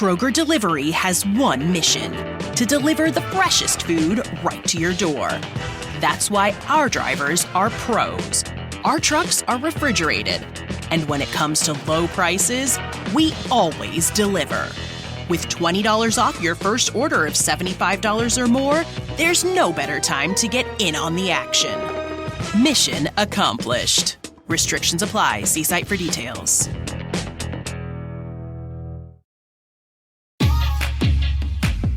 Kroger Delivery has one mission: to deliver the freshest food right to your door. That's why our drivers are pros. Our trucks are refrigerated. And when it comes to low prices, we always deliver. With $20 off your first order of $75 or more, there's no better time to get in on the action. Mission accomplished. Restrictions apply. See site for details.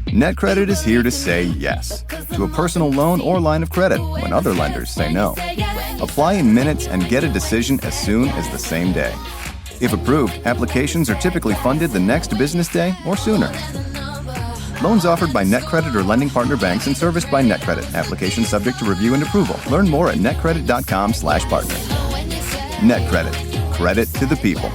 NetCredit is here to say yes to a personal loan or line of credit when other lenders say no. Apply in minutes and get a decision as soon as the same day. If approved, applications are typically funded the next business day or sooner. Loans offered by NetCredit or lending partner banks and serviced by NetCredit. Application subject to review and approval. Learn more at netcredit.com/partner. NetCredit. Credit to the people.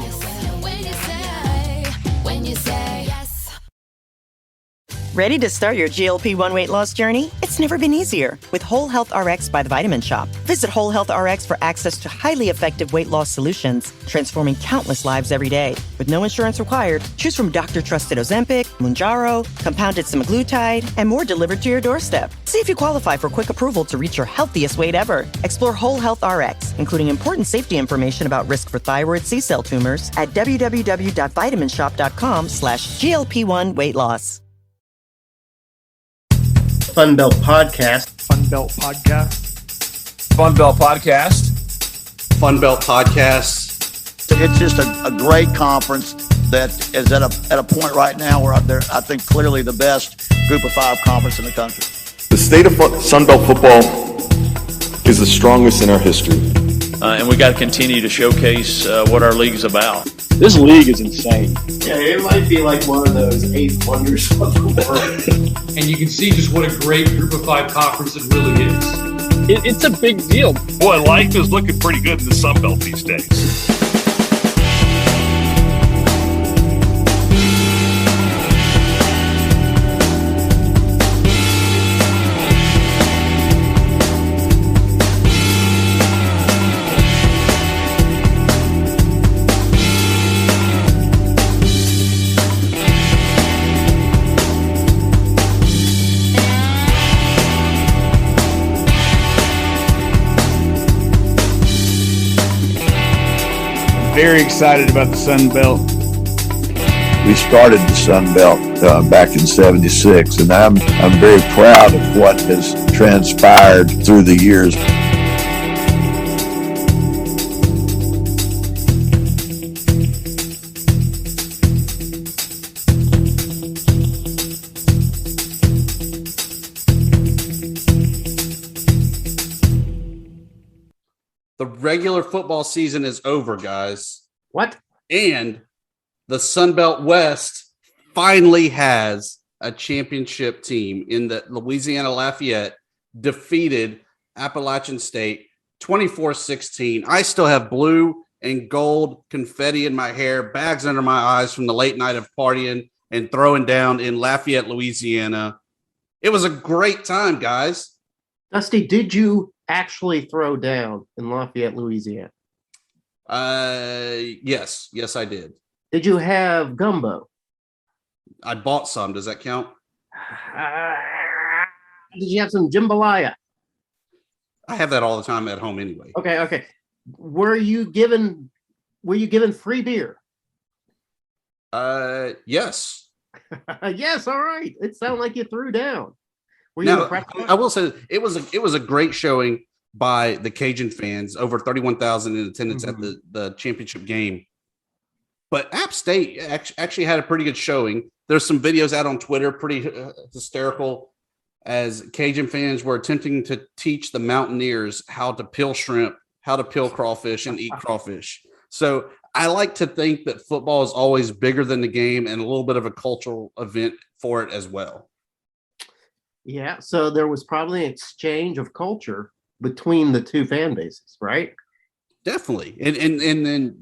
Ready to start your GLP-1 weight loss journey? It's never been easier. With Whole Health RX by The Vitamin Shoppe. Visit Whole Health RX for access to highly effective weight loss solutions, transforming countless lives every day. With no insurance required, choose from doctor-trusted Ozempic, Mounjaro, compounded semaglutide, and more delivered to your doorstep. See if you qualify for quick approval to reach your healthiest weight ever. Explore Whole Health RX, including important safety information about risk for thyroid C-cell tumors at www.vitaminshoppe.com/GLP-1 weight loss. FunBelt Podcast. FunBelt Podcast. FunBelt Podcast. FunBelt Podcast. It's just a great conference that is at a point right now where they're, I think, clearly the best Group of Five conference in the country. The state of Sunbelt football is the strongest in our history. And we got to continue to showcase what our league's about. This league is insane. Yeah, it might be like one of those 8 wonders of the world. And you can see just what a great Group of Five conference it really is. It's a big deal. Boy, life is looking pretty good in the Sunbelt these days. Very excited about the Sun Belt. We started the Sun Belt back in '76, and I'm very proud of what has transpired through the years. The regular football season is over, guys. What? And the Sunbelt West finally has a championship team in the Louisiana Lafayette defeated Appalachian State 24-16. I still have blue and gold confetti in my hair, bags under my eyes from the late night of partying and throwing down in Lafayette, Louisiana. It was a great time, guys. Dusty, did you actually throw down in Lafayette, Louisiana? Yes, I did. Did you have gumbo? I bought some. Does that count? Did you have some jambalaya? I have that all the time at home anyway. Okay. Were you given free beer? Yes. Yes. All right. It sounded like you threw down. Now, I will say it was a great showing by the Cajun fans, over 31,000 in attendance at the championship game. But App State actually had a pretty good showing. There's some videos out on Twitter, pretty hysterical, as Cajun fans were attempting to teach the Mountaineers how to peel shrimp, how to peel crawfish, and eat crawfish. So I like to think that football is always bigger than the game and a little bit of a cultural event for it as well. Yeah, so there was probably an exchange of culture between the two fan bases, right? Definitely. And then,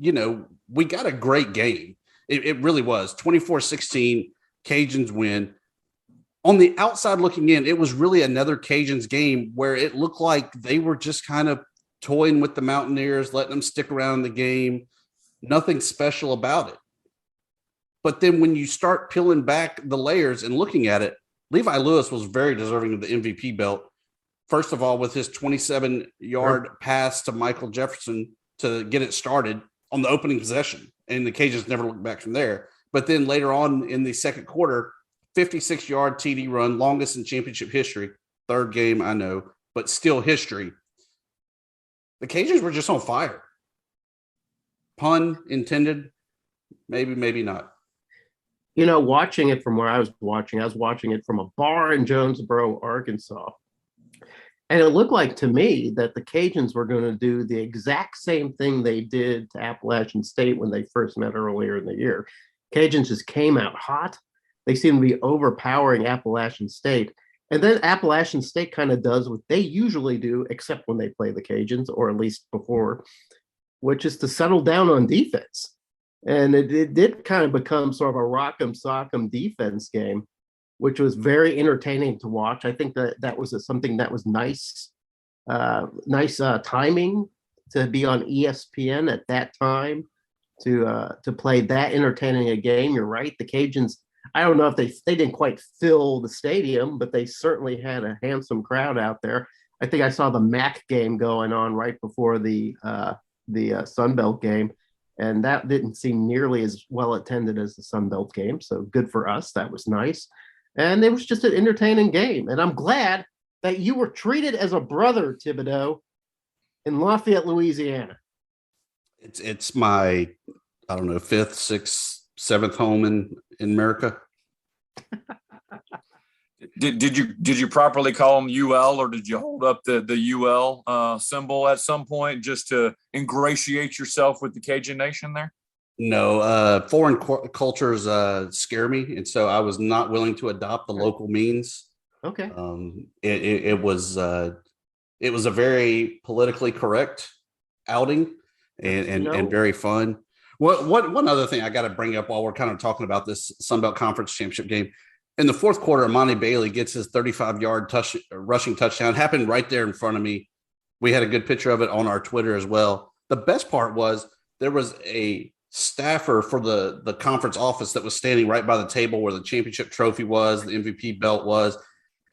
we got a great game. It really was. 24-16, Cajuns win. On the outside looking in, it was really another Cajuns game where it looked like they were just kind of toying with the Mountaineers, letting them stick around in the game. Nothing special about it. But then when you start peeling back the layers and looking at it, Levi Lewis was very deserving of the MVP belt. First of all, with his 27-yard pass to Michael Jefferson to get it started on the opening possession, and the Cajuns never looked back from there. But then later on in the second quarter, 56-yard TD run, longest in championship history. Third game, I know, but still history. The Cajuns were just on fire. Pun intended, maybe not. You know, watching it from where I was watching it from a bar in Jonesboro, Arkansas. And it looked like to me that the Cajuns were going to do the exact same thing they did to Appalachian State when they first met earlier in the year. Cajuns just came out hot. They seem to be overpowering Appalachian State. And then Appalachian State kind of does what they usually do, except when they play the Cajuns, or at least before, which is to settle down on defense. And it did kind of become sort of a rock'em sock'em defense game, which was very entertaining to watch. I think that was something that was nice timing to be on ESPN at that time to play that entertaining a game. You're right. The Cajuns, I don't know if they didn't quite fill the stadium, but they certainly had a handsome crowd out there. I think I saw the MAC game going on right before the FunBelt game, and that didn't seem nearly as well attended as the FunBelt game. So good for us. That was nice. And it was just an entertaining game. And I'm glad that you were treated as a brother, Thibodeau, in Lafayette, Louisiana. It's my, I don't know, 5th, 6th, 7th home in America. Did you properly call them UL, or did you hold up the UL symbol at some point just to ingratiate yourself with the Cajun Nation there? No, foreign cultures scare me, and so I was not willing to adopt the local means. Okay. It was a very politically correct outing and very fun. One other thing I got to bring up while we're kind of talking about this Sunbelt Conference Championship game. In the fourth quarter, Amani Bailey gets his 35-yard rushing touchdown. It happened right there in front of me. We had a good picture of it on our Twitter as well. The best part was there was a staffer for the conference office that was standing right by the table where the championship trophy was, the MVP belt was,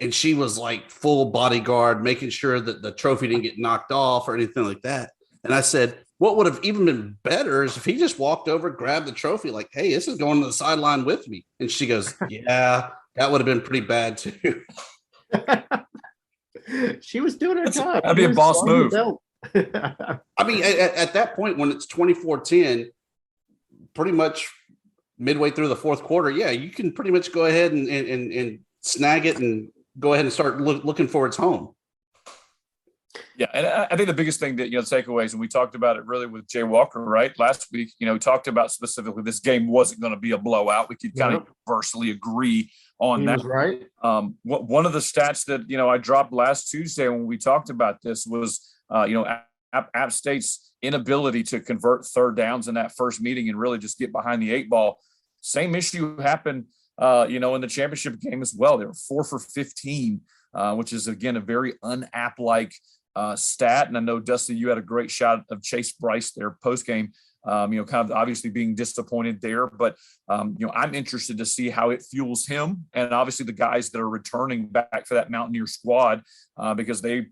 and she was like full bodyguard, making sure that the trophy didn't get knocked off or anything like that. And I said, what would have even been better is if he just walked over, grabbed the trophy, like, hey, this is going to the sideline with me. And she goes, yeah, that would have been pretty bad too. She was doing her job. That'd be a boss move. I mean, at that point, when it's 24-10, pretty much midway through the fourth quarter, yeah, you can pretty much go ahead and snag it and go ahead and start looking for its home. Yeah, and I think the biggest thing that, takeaways, and we talked about it really with Jay Walker, right? Last week, we talked about specifically this game wasn't going to be a blowout. We could kind of universally agree on that. Right. One of the stats that, I dropped last Tuesday when we talked about this was, App State's inability to convert third downs in that first meeting and really just get behind the 8 ball. Same issue happened, in the championship game as well. They were 4 for 15, which is, again, a very un-app-like stat. And I know, Dusty, you had a great shot of Chase Bryce there post-game, kind of obviously being disappointed there. But, I'm interested to see how it fuels him and obviously the guys that are returning back for that Mountaineer squad, because they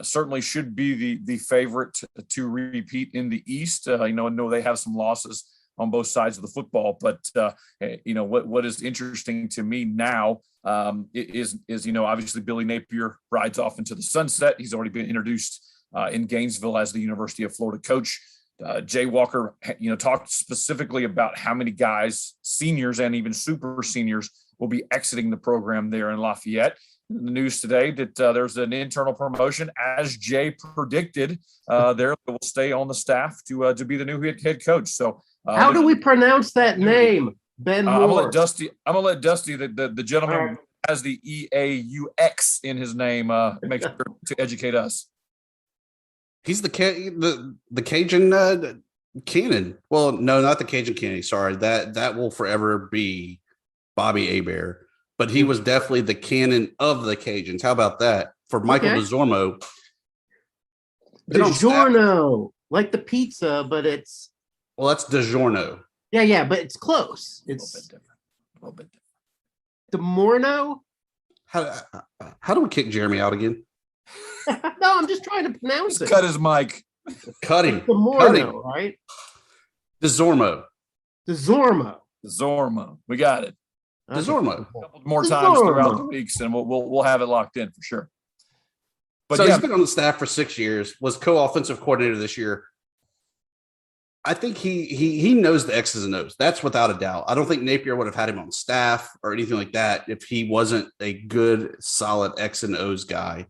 certainly should be the favorite to repeat in the East. I know they have some losses on both sides of the football, but what is interesting to me now is obviously Billy Napier rides off into the sunset. He's already been introduced in Gainesville as the University of Florida coach. Jay Walker, talked specifically about how many guys, seniors and even super seniors, will be exiting the program there in Lafayette. In the news today that there's an internal promotion, as Jay predicted. There will stay on the staff to be the new head coach. So, how do we pronounce that name, Ben Moore? I'm gonna let Dusty, the gentleman who has the EAUX in his name, make sure to educate us. He's the Cajun Cannon. Well, no, not the Cajun Cannon. Sorry, that will forever be Bobby Hebert. But he was definitely the cannon of the Cajuns. How about that? For Michael DeZormo. DiGiorno, like the pizza, but it's... Well, that's DiGiorno. Yeah, but it's close. It's a little bit different. DeMorno? How do we kick Jeremy out again? No, I'm just trying to pronounce it. Cut his mic. Cut him. DeMorno, right? DeZormo. DeZormo. We got it. DeZormo. A couple more times throughout the weeks, and we'll have it locked in for sure. But so he's been on the staff for 6 years, was co-offensive coordinator this year. I think he knows the X's and O's. That's without a doubt. I don't think Napier would have had him on staff or anything like that if he wasn't a good, solid X and O's guy.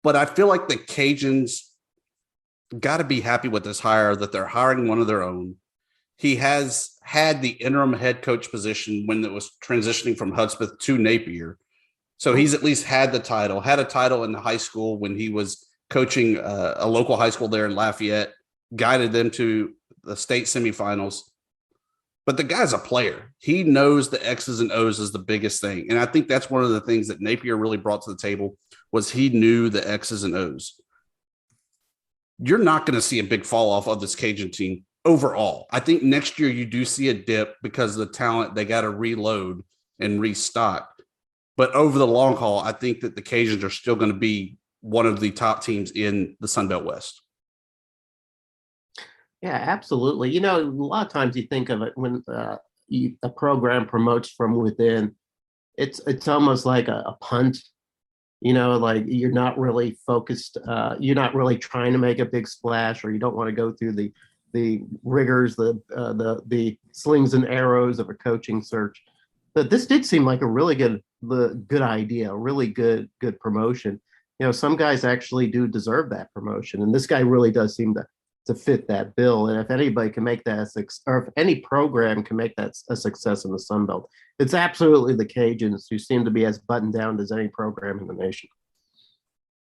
But I feel like the Cajuns got to be happy with this hire, that they're hiring one of their own. He has had the interim head coach position when it was transitioning from Hudspeth to Napier. So he's at least had a title in the high school when he was coaching a local high school there in Lafayette, guided them to the state semifinals. But the guy's a player. He knows the X's and O's is the biggest thing. And I think that's one of the things that Napier really brought to the table was he knew the X's and O's. You're not going to see a big fall off of this Cajun team overall. I think next year you do see a dip because of the talent. They got to reload and restock. But over the long haul, I think that the Cajuns are still going to be one of the top teams in the Sun Belt West. Yeah, absolutely. A lot of times you think of it when a program promotes from within, it's almost like a punt. Like you're not really focused. You're not really trying to make a big splash, or you don't want to go through the rigors, the slings and arrows of a coaching search. But this did seem like a really good idea, a really good promotion. Some guys actually do deserve that promotion, and this guy really does seem to fit that bill. And if anybody can make that or if any program can make that a success in the Sun Belt, it's absolutely the Cajuns, who seem to be as buttoned down as any program in the nation.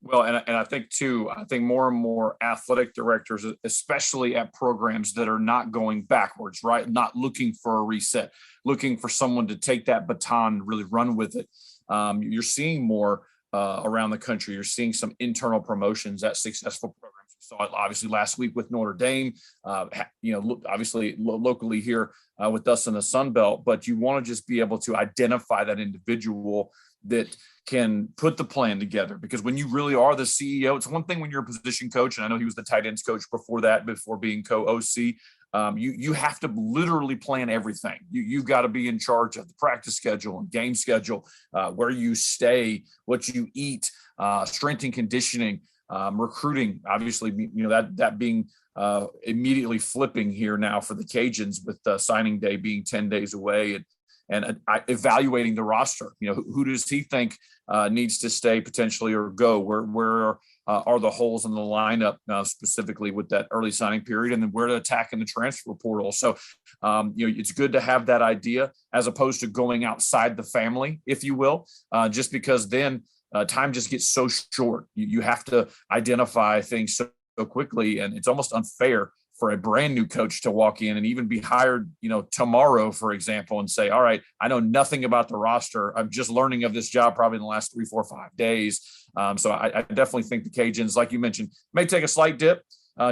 Well, and I think too, more and more athletic directors, especially at programs that are not going backwards, right? Not looking for a reset, looking for someone to take that baton and really run with it. You're seeing more around the country. You're seeing some internal promotions at successful programs. We saw it obviously last week with Notre Dame, obviously locally here with us in the Sun Belt, but you want to just be able to identify that individual that can put the plan together. Because when you really are the CEO, it's one thing when you're a position coach, and I know he was the tight ends coach before being co-OC. You have to literally plan everything. You've got to be in charge of the practice schedule and game schedule, where you stay, what you eat, strength and conditioning, recruiting. Obviously, that being immediately flipping here now for the Cajuns with signing day being 10 days away, and evaluating the roster. Who does he think needs to stay potentially or go? Where are the holes in the lineup specifically with that early signing period, and then where to attack in the transfer portal? So, it's good to have that idea as opposed to going outside the family, if you will, just because then time just gets so short. You have to identify things so quickly, and it's almost unfair for a brand new coach to walk in and even be hired, tomorrow, for example, and say, all right, I know nothing about the roster. I'm just learning of this job probably in the last 3, 4, 5 days. So I definitely think the Cajuns, like you mentioned, may take a slight dip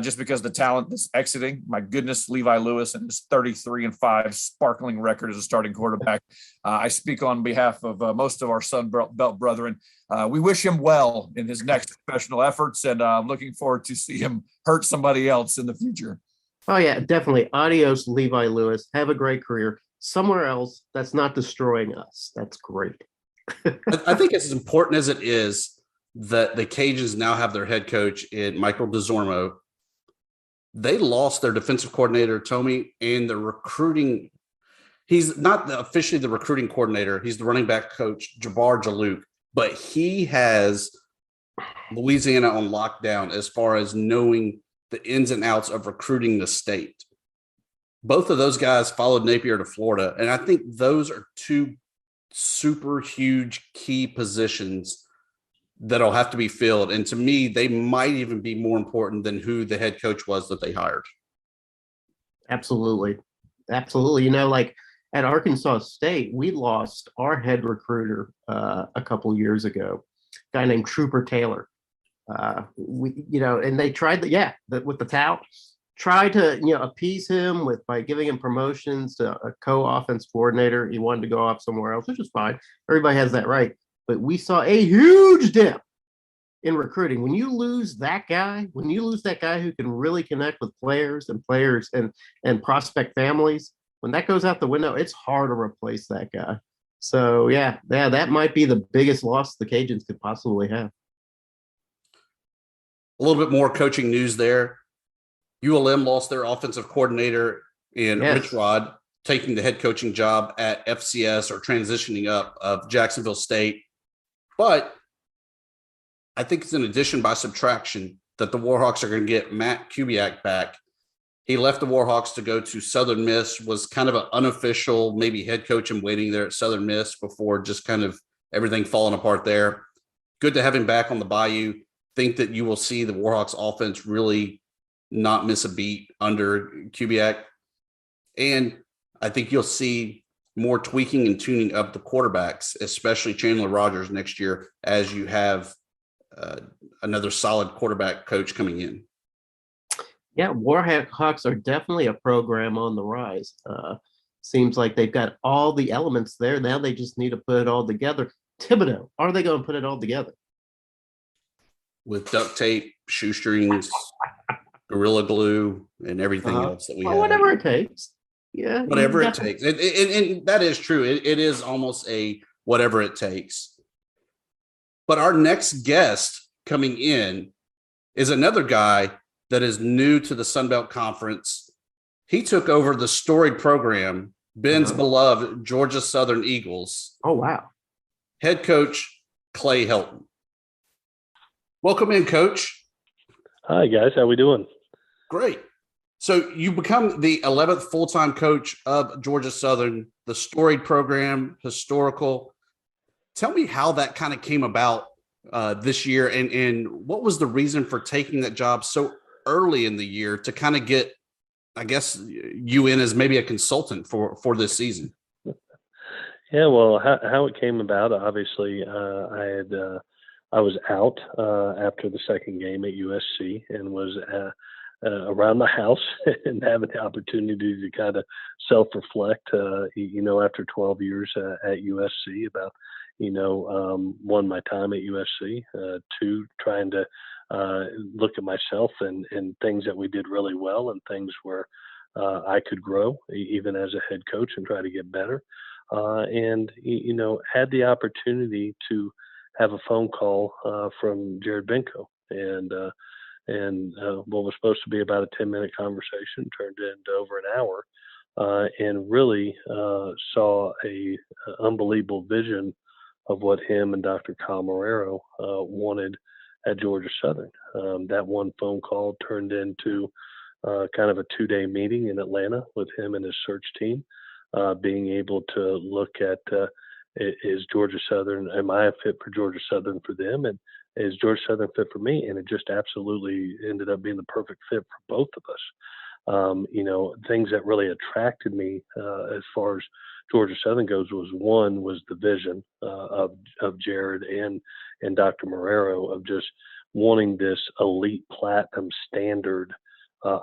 just because the talent that's exiting. My goodness, Levi Lewis and his 33-5 sparkling record as a starting quarterback. I speak on behalf of most of our Sun Belt brethren. We wish him well in his next professional efforts, and I'm looking forward to see him hurt somebody else in the future. Oh, yeah, definitely. Adios, Levi Lewis. Have a great career somewhere else that's not destroying us. That's great. I think it's as important as it is that the Cajuns now have their head coach in Michael DeZormo. They lost their defensive coordinator, Tommy, and the recruiting. He's not officially the recruiting coordinator. He's the running back coach, Jabbar Jalouk, but he has Louisiana on lockdown as far as knowing the ins and outs of recruiting the state. Both of those guys followed Napier to Florida, and I think those are two super huge key positions that'll have to be filled. And to me, they might even be more important than who the head coach was that they hired. Absolutely. Like at Arkansas State, we lost our head recruiter a couple years ago, a guy named Trooper Taylor. And they tried with the towel. try to appease him by giving him promotions to a co-offense coordinator. He wanted to go off somewhere else, which is fine. Everybody has that right. But we saw a huge dip in recruiting. When you lose that guy who can really connect with players and prospect families, when that goes out the window, it's hard to replace that guy. So yeah, that might be the biggest loss the Cajuns could possibly have. A little bit more coaching news there. ULM lost their offensive coordinator in Rich Rod, taking the head coaching job at FCS or transitioning up of Jacksonville State. But I think it's an addition by subtraction that the Warhawks are going to get Matt Kubiak back. He left the Warhawks to go to Southern Miss, was kind of an unofficial, maybe head coach in waiting there at Southern Miss before just kind of everything falling apart there. Good to have him back on the Bayou. Think that you will see the Warhawks offense really not miss a beat under Kubiak. And I think you'll see more tweaking and tuning up the quarterbacks, especially Chandler Rogers next year, as you have another solid quarterback coach coming in. Yeah, Warhawks are definitely a program on the rise. Seems like they've got all the elements there. Now they just need to put it all together. Thibodeau, are they going to put it all together? With duct tape, shoestrings, Gorilla Glue, and everything else that we have. Whatever it takes. Yeah. Whatever it takes. And that is true. It is almost a whatever it takes. But our next guest coming in is another guy that is new to the Sunbelt Conference. He took over the storied program, Ben's beloved Georgia Southern Eagles. Oh, wow. Head coach Clay Helton. Welcome in, Coach. Hi, guys. How we doing? Great. So you become the 11th full-time coach of Georgia Southern, the storied program, historical. Tell me how that kind of came about this year, and what was the reason for taking that job so early in the year to kind of get, I guess, you in as maybe a consultant for this season? Yeah, well, how it came about, obviously, I was out after the second game at USC and was around the house and having the opportunity to kind of self-reflect, after 12 years at USC about, one, my time at USC, two, trying to look at myself and things that we did really well and things where I could grow even as a head coach and try to get better. And had the opportunity to have a phone call from Jared Benko, and what was supposed to be about a 10-minute conversation turned into over an hour, and really saw a unbelievable vision of what him and Dr. Kyle Marrero wanted at Georgia Southern. That one phone call turned into kind of a 2-day meeting in Atlanta with him and his search team, being able to look at is Georgia Southern, am I a fit for Georgia Southern for them? And is Georgia Southern fit for me? And it just absolutely ended up being the perfect fit for both of us. Things that really attracted me as far as Georgia Southern goes was the vision of Jared and Dr. Marrero of just wanting this elite platinum standard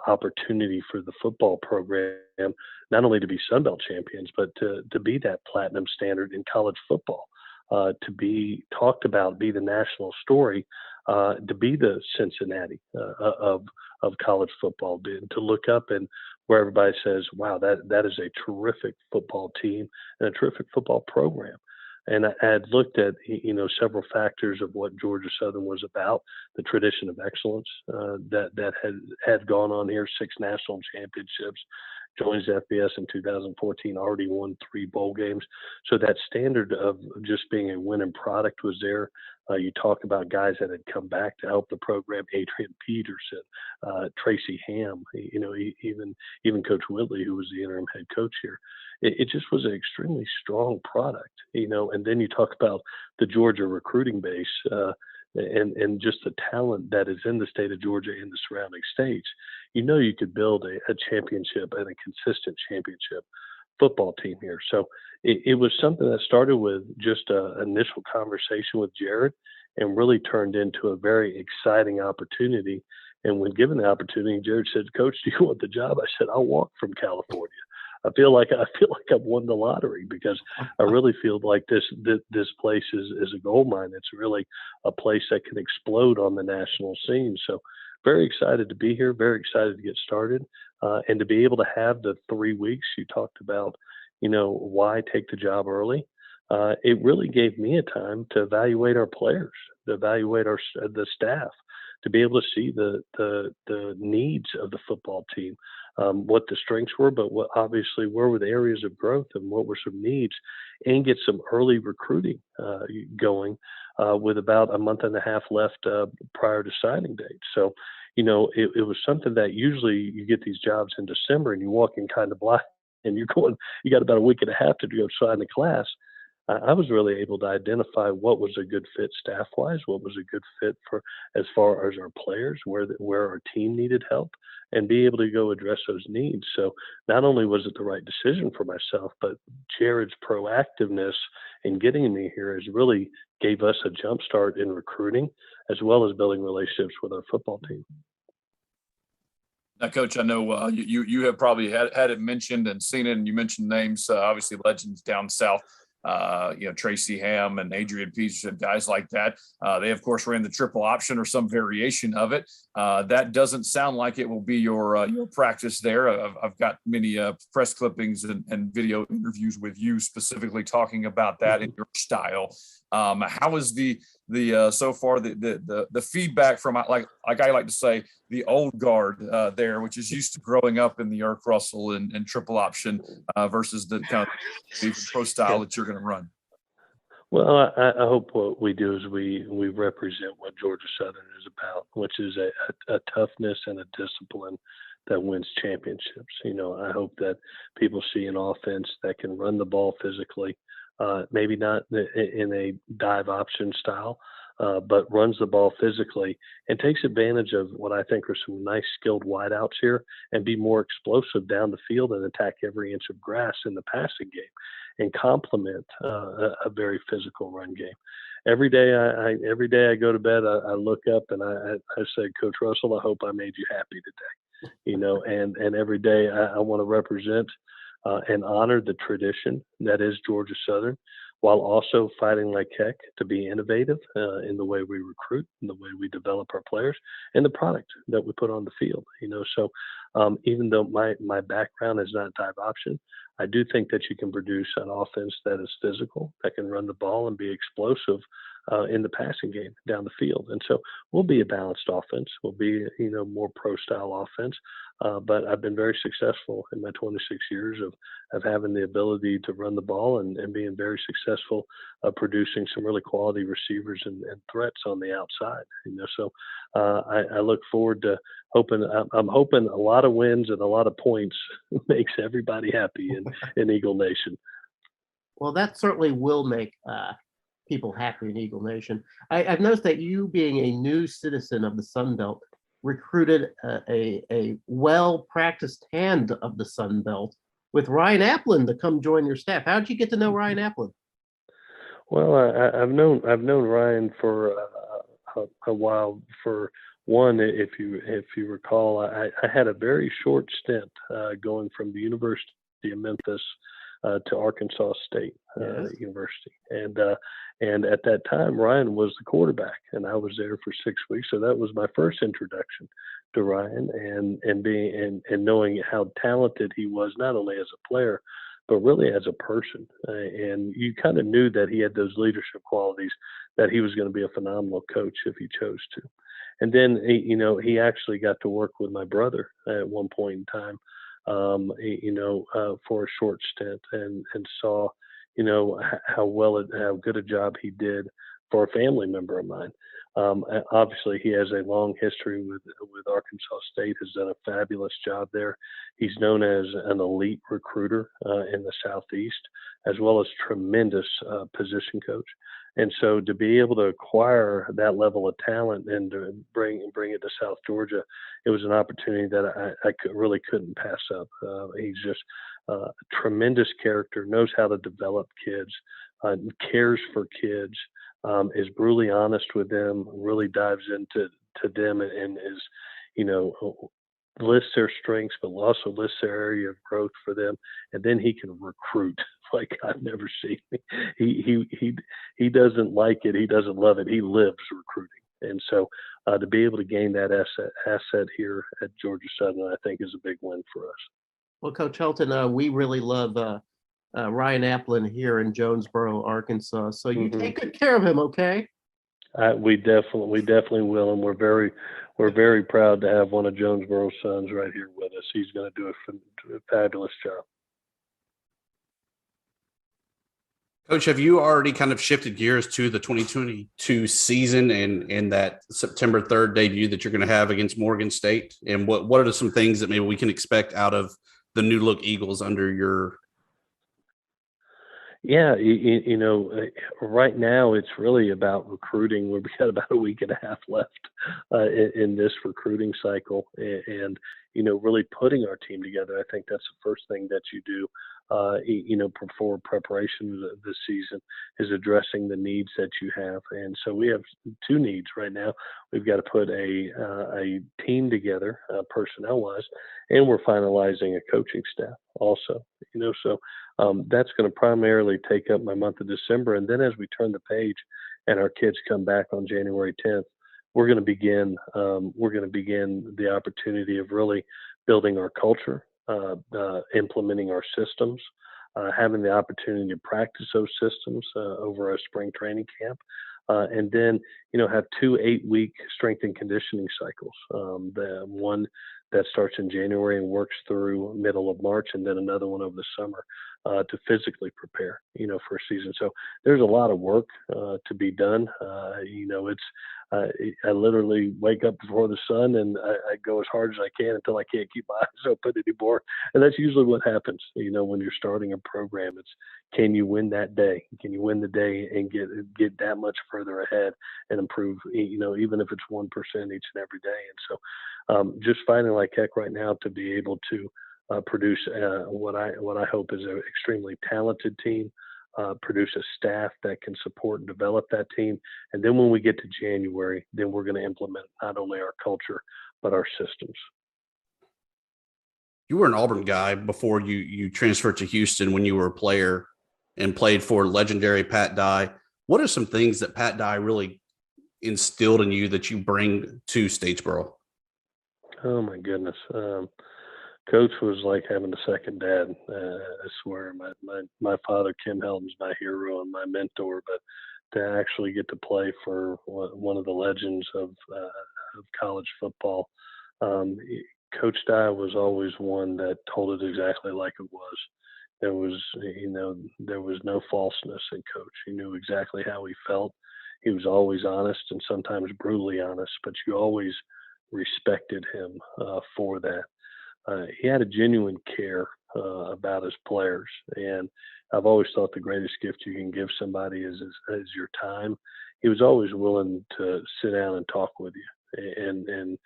opportunity for the football program, not only to be Sunbelt champions, but to be that platinum standard in college football, to be talked about, be the national story, to be the Cincinnati of college football, to look up and where everybody says, wow, that is a terrific football team and a terrific football program. And I had looked at, several factors of what Georgia Southern was about, the tradition of excellence that had gone on here, 6 national championships, joins FBS in 2014, already won 3 bowl games. So that standard of just being a winning product was there. You talk about guys that had come back to help the program, Adrian Peterson, Tracy Ham, even Coach Whitley, who was the interim head coach here. It just was an extremely strong product, and then you talk about the Georgia recruiting base and just the talent that is in the state of Georgia and the surrounding states. You could build a championship and a consistent championship football team here. So it was something that started with just an initial conversation with Jared and really turned into a very exciting opportunity. And when given the opportunity, Jared said, "Coach, do you want the job?" I said, "I'll walk from California." I feel like I've won the lottery, because I really feel like this place is a gold mine. It's really a place that can explode on the national scene. So very excited to be here, very excited to get started, and to be able to have the 3 weeks you talked about, why take the job early. It really gave me a time to evaluate our players, to evaluate the staff, to be able to see the needs of the football team, what the strengths were, but where were the areas of growth and what were some needs, and get some early recruiting going with about a month and a half left prior to signing date. So, it was something that usually you get these jobs in December and you walk in kind of blind and you got about a week and a half to go sign the class. I was really able to identify what was a good fit staff-wise, what was a good fit for as far as our players, where our team needed help, and be able to go address those needs. So not only was it the right decision for myself, but Jared's proactiveness in getting me here has really gave us a jump start in recruiting, as well as building relationships with our football team. Now, Coach, I know you have probably had it mentioned and seen it, and you mentioned names, obviously legends down south. Tracy Ham and Adrian Peterson, guys like that. They, of course, ran the triple option or some variation of it. That doesn't sound like it will be your practice there. I've got many press clippings and video interviews with you specifically talking about that in your style. How is the so far the feedback from, like I like to say, the old guard there, which is used to growing up in the Eric Russell and triple option versus the kind of pro style that you're going to run? Well, I hope what we do is we represent what Georgia Southern is about, which is a toughness and a discipline that wins championships. I hope that people see an offense that can run the ball physically, maybe not in a dive option style, but runs the ball physically and takes advantage of what I think are some nice skilled wideouts here, and be more explosive down the field and attack every inch of grass in the passing game, and complement a very physical run game. Every day I go to bed, I look up and I say, "Coach Russell, I hope I made you happy today." And every day I want to represent and honor the tradition that is Georgia Southern, while also fighting like heck to be innovative in the way we recruit, in the way we develop our players, and the product that we put on the field. So even though my background is not dive option, I do think that you can produce an offense that is physical, that can run the ball and be explosive in the passing game down the field. And so we'll be a balanced offense. We'll be, more pro style offense. But I've been very successful in my 26 years of having the ability to run the ball and being very successful producing some really quality receivers and threats on the outside. So I look forward to I'm hoping a lot of wins and a lot of points makes everybody happy in Eagle Nation. Well, that certainly will make people happy in Eagle Nation. I've noticed that you, being a new citizen of the Sun Belt, recruited a well-practiced hand of the Sun Belt with Ryan Applin to come join your staff. How did you get to know Ryan Applin? Well, I've known Ryan for a while. For one, if you recall, I had a very short stint going from the University of Memphis to Arkansas State University, and at that time Ryan was the quarterback, and I was there for 6 weeks. So that was my first introduction to Ryan, and knowing how talented he was, not only as a player but really as a person. And you kind of knew that he had those leadership qualities, that he was going to be a phenomenal coach if he chose to. And then he actually got to work with my brother at one point in time, for a short stint, and saw, how good a job he did for a family member of mine. Obviously, he has a long history with Arkansas State, has done a fabulous job there. He's known as an elite recruiter in the Southeast, as well as tremendous position coach. And so to be able to acquire that level of talent and to bring it to South Georgia, it was an opportunity that I really couldn't pass up. He's just a tremendous character, knows how to develop kids, cares for kids, is brutally honest with them, really dives into them, and is, list their strengths, but also list their area of growth for them, and then he can recruit like I've never seen. He doesn't like it, he doesn't love it, he lives recruiting, and so to be able to gain that asset here at Georgia Southern, I think is a big win for us. Well, Coach Helton, we really love Ryan Applin here in Jonesboro, Arkansas. So you take good care of him, okay? We definitely will, and we're very proud to have one of Jonesboro's sons right here with us. He's going to do a fabulous job. Coach, have you already kind of shifted gears to the 2022 season and that September 3rd debut that you're going to have against Morgan State? And what are some things that maybe we can expect out of the new look Eagles under your? Yeah, right now it's really about recruiting. We've got about a week and a half left in this recruiting cycle, and really putting our team together. I think that's the first thing that you do, for preparation this season, is addressing the needs that you have. And so we have two needs right now. We've got to put a team together, personnel-wise, and we're finalizing a coaching staff also. So that's going to primarily take up my month of December. And then as we turn the page and our kids come back on January 10th, we're going to begin the opportunity of really building our culture, implementing our systems, having the opportunity to practice those systems over a spring training camp, and then have 2 8-week strength and conditioning cycles. The one that starts in January and works through middle of March, and then another one over the summer to physically prepare, for a season. So there's a lot of work to be done. I literally wake up before the sun and I go as hard as I can until I can't keep my eyes open anymore. And that's usually what happens, when you're starting a program. It's, can you win that day? Can you win the day and get that much further ahead and improve, even if it's 1% each and every day. And so just fighting like heck right now to be able to produce what I hope is an extremely talented team, produce a staff that can support and develop that team. And then when we get to January, then we're going to implement not only our culture, but our systems. You were an Auburn guy before you transferred to Houston when you were a player and played for legendary Pat Dye. What are some things that Pat Dye really instilled in you that you bring to Statesboro? Oh my goodness. Coach was like having a second dad. I swear, my father, Kim Helton's my hero and my mentor, but to actually get to play for one of the legends of college football, Coach Dye was always one that told it exactly like it was. There was no falseness in Coach. He knew exactly how he felt. He was always honest and sometimes brutally honest, but you always respected him for that. He had a genuine care about his players, and I've always thought the greatest gift you can give somebody is your time. He was always willing to sit down and talk with you, and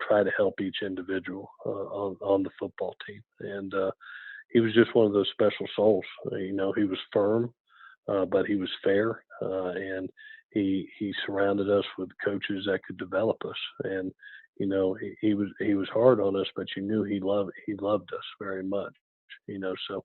try to help each individual on the football team. And he was just one of those special souls. He was firm, but he was fair, and he surrounded us with coaches that could develop us. And he was hard on us, but you knew he loved us very much. So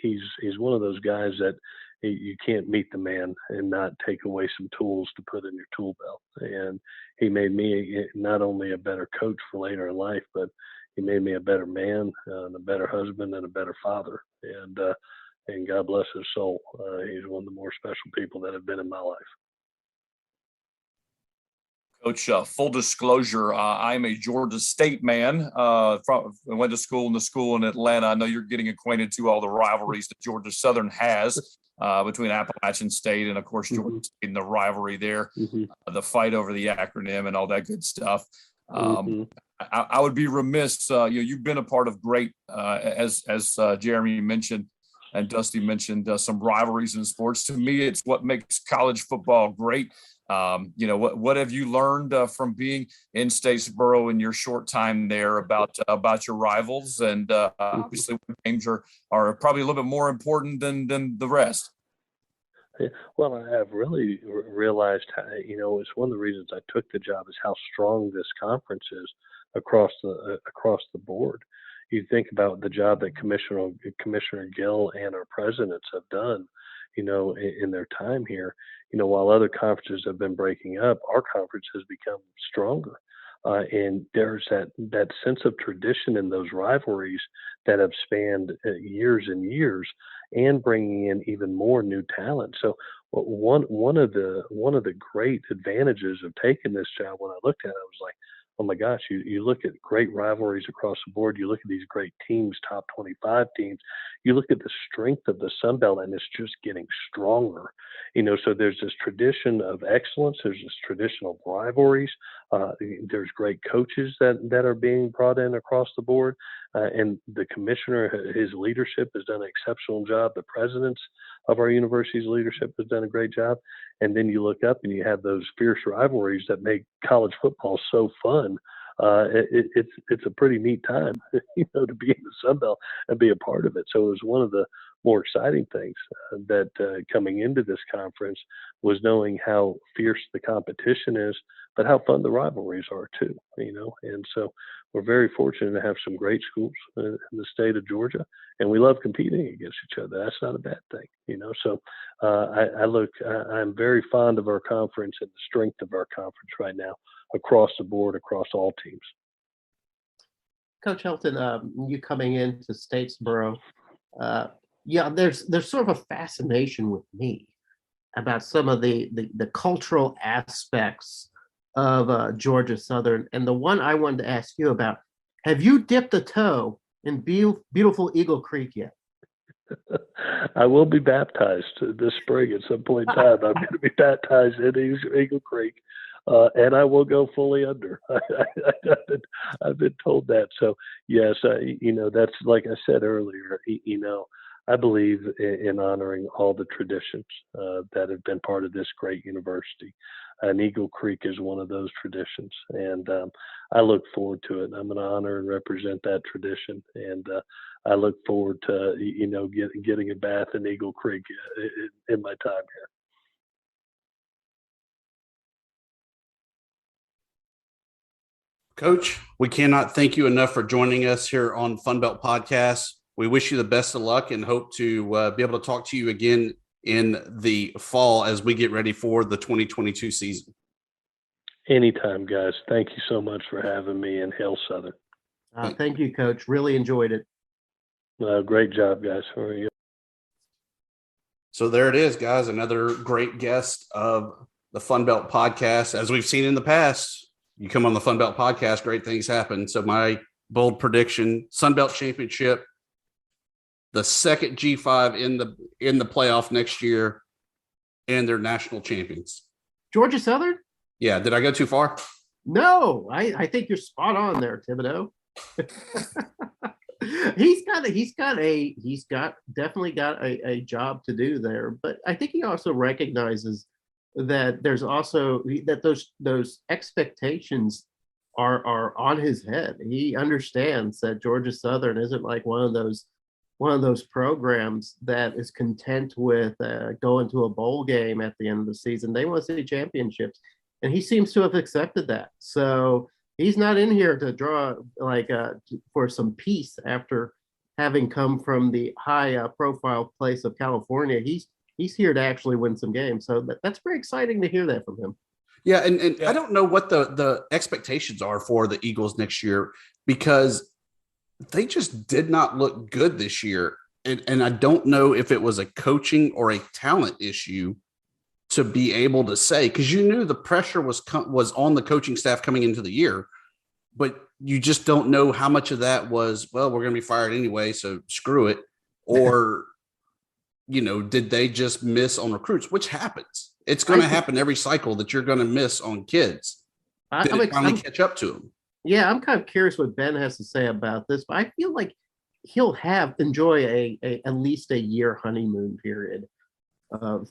he's one of those guys that you can't meet the man and not take away some tools to put in your tool belt. And he made me not only a better coach for later in life, but he made me a better man, and a better husband, and a better father. And God bless his soul. He's one of the more special people that have been in my life. Coach, full disclosure, I'm a Georgia State man. Went to school in Atlanta. I know you're getting acquainted to all the rivalries that Georgia Southern has between Appalachian State and, of course, Georgia State and the rivalry there, the fight over the acronym and all that good stuff. I would be remiss. You've been a part of great, as Jeremy mentioned and Dusty mentioned, some rivalries in sports. To me, it's what makes college football great. What have you learned from being in Statesboro in your short time there about your rivals? And obviously games are probably a little bit more important than the rest. Well, I've really realized how, it's one of the reasons I took the job is how strong this conference is across the board. You think about the job that Commissioner Gill and our presidents have done, in their time here. While other conferences have been breaking up, our conference has become stronger. And there's that sense of tradition in those rivalries that have spanned years and years, and bringing in even more new talent. So one of the great advantages of taking this job, when I looked at it, I was like, oh my gosh, you look at great rivalries across the board. You look at these great teams, top 25 teams. You look at the strength of the Sun Belt, and it's just getting stronger. So there's this tradition of excellence. There's this tradition of rivalries. There's great coaches that are being brought in across the board. And the commissioner, his leadership has done an exceptional job. The presidents of our university's leadership has done a great job. And then you look up and you have those fierce rivalries that make college football so fun. It's a pretty neat time, to be in the Sun Belt and be a part of it. So it was one of the more exciting things that coming into this conference was knowing how fierce the competition is, but how fun the rivalries are too, And so we're very fortunate to have some great schools in the state of Georgia, and we love competing against each other. That's not a bad thing, So I'm very fond of our conference and the strength of our conference right now across the board, across all teams. Coach Helton, you coming into Statesboro, there's sort of a fascination with me about some of the cultural aspects of Georgia Southern. And the one I wanted to ask you about, have you dipped a toe in beautiful Eagle Creek yet? I will be baptized this spring at some point in time. I'm going to be baptized in Eagle Creek, and I will go fully under. I've been told that. So yes, that's like I said earlier. I believe in honoring all the traditions that have been part of this great university. And Eagle Creek is one of those traditions. And I look forward to it. I'm going to honor and represent that tradition. And I look forward to, getting a bath in Eagle Creek in my time here. Coach, we cannot thank you enough for joining us here on FunBelt Podcast. We wish you the best of luck and hope to be able to talk to you again in the fall as we get ready for the 2022 season. Anytime, guys. Thank you so much for having me, and Hail Southern. Thank you, Coach. Really enjoyed it. Great job, guys. How are you? So there it is, guys. Another great guest of the FunBelt Podcast. As we've seen in the past, you come on the FunBelt Podcast, great things happen. So my bold prediction, Sunbelt Championship, the second G5 in the playoff next year, and they're national champions. Georgia Southern? Yeah. Did I go too far? No, I think you're spot on there, Thibodeau. He's definitely got a job to do there, but I think he also recognizes that there's also that those expectations are on his head. He understands that Georgia Southern isn't like one of those programs that is content with going to a bowl game at the end of the season. They want to see championships, and he seems to have accepted that. So he's not in here to draw for some peace after having come from the high profile place of California. He's here to actually win some games. So that's very exciting to hear that from him. Yeah, and I don't know what the expectations are for the Eagles next year, because they just did not look good this year. And I don't know if it was a coaching or a talent issue to be able to say, because you knew the pressure was on the coaching staff coming into the year, but you just don't know how much of that was, well, we're going to be fired anyway, so screw it. Or, did they just miss on recruits, which happens. It's going to happen every cycle that you're going to miss on kids. Did it finally catch up to them? Yeah, I'm kind of curious what Ben has to say about this, but I feel like he'll enjoy at least a year honeymoon period of,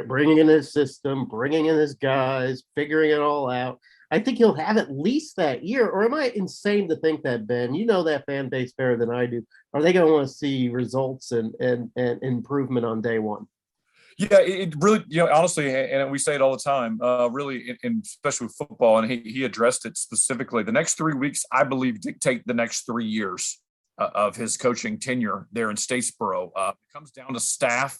bringing in his system, bringing in his guys, figuring it all out. I think he'll have at least that year. Or am I insane to think that, Ben? You know that fan base better than I do. Are they going to want to see results and improvement on day one? Yeah, it really, honestly, and we say it all the time, really, especially with football, and he addressed it specifically. The next 3 weeks, I believe, dictate the next 3 years of his coaching tenure there in Statesboro. It comes down to staff,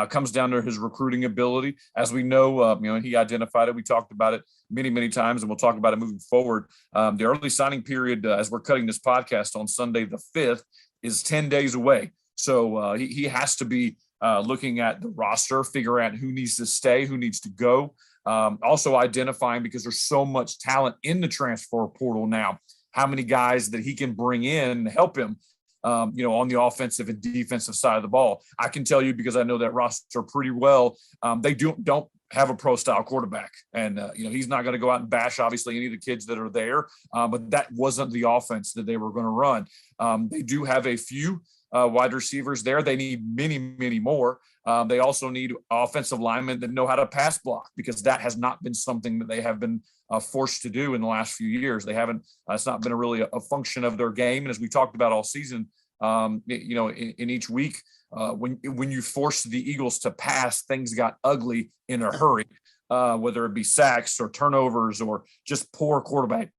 comes down to his recruiting ability. As we know, and he identified it. We talked about it many, many times, and we'll talk about it moving forward. The early signing period, as we're cutting this podcast on Sunday the 5th, is 10 days away. So he has to be looking at the roster, figure out who needs to stay, who needs to go. Also identifying, because there's so much talent in the transfer portal now, how many guys that he can bring in to help him, on the offensive and defensive side of the ball. I can tell you, because I know that roster pretty well, they don't have a pro style quarterback. And, he's not going to go out and bash, obviously, any of the kids that are there. But that wasn't the offense that they were going to run. They do have a few wide receivers there. They need many, many more. They also need offensive linemen that know how to pass block, because that has not been something that they have been forced to do in the last few years. They haven't. It's not been a function of their game. And as we talked about all season, in each week, when you forced the Eagles to pass, things got ugly in a hurry, whether it be sacks or turnovers or just poor quarterback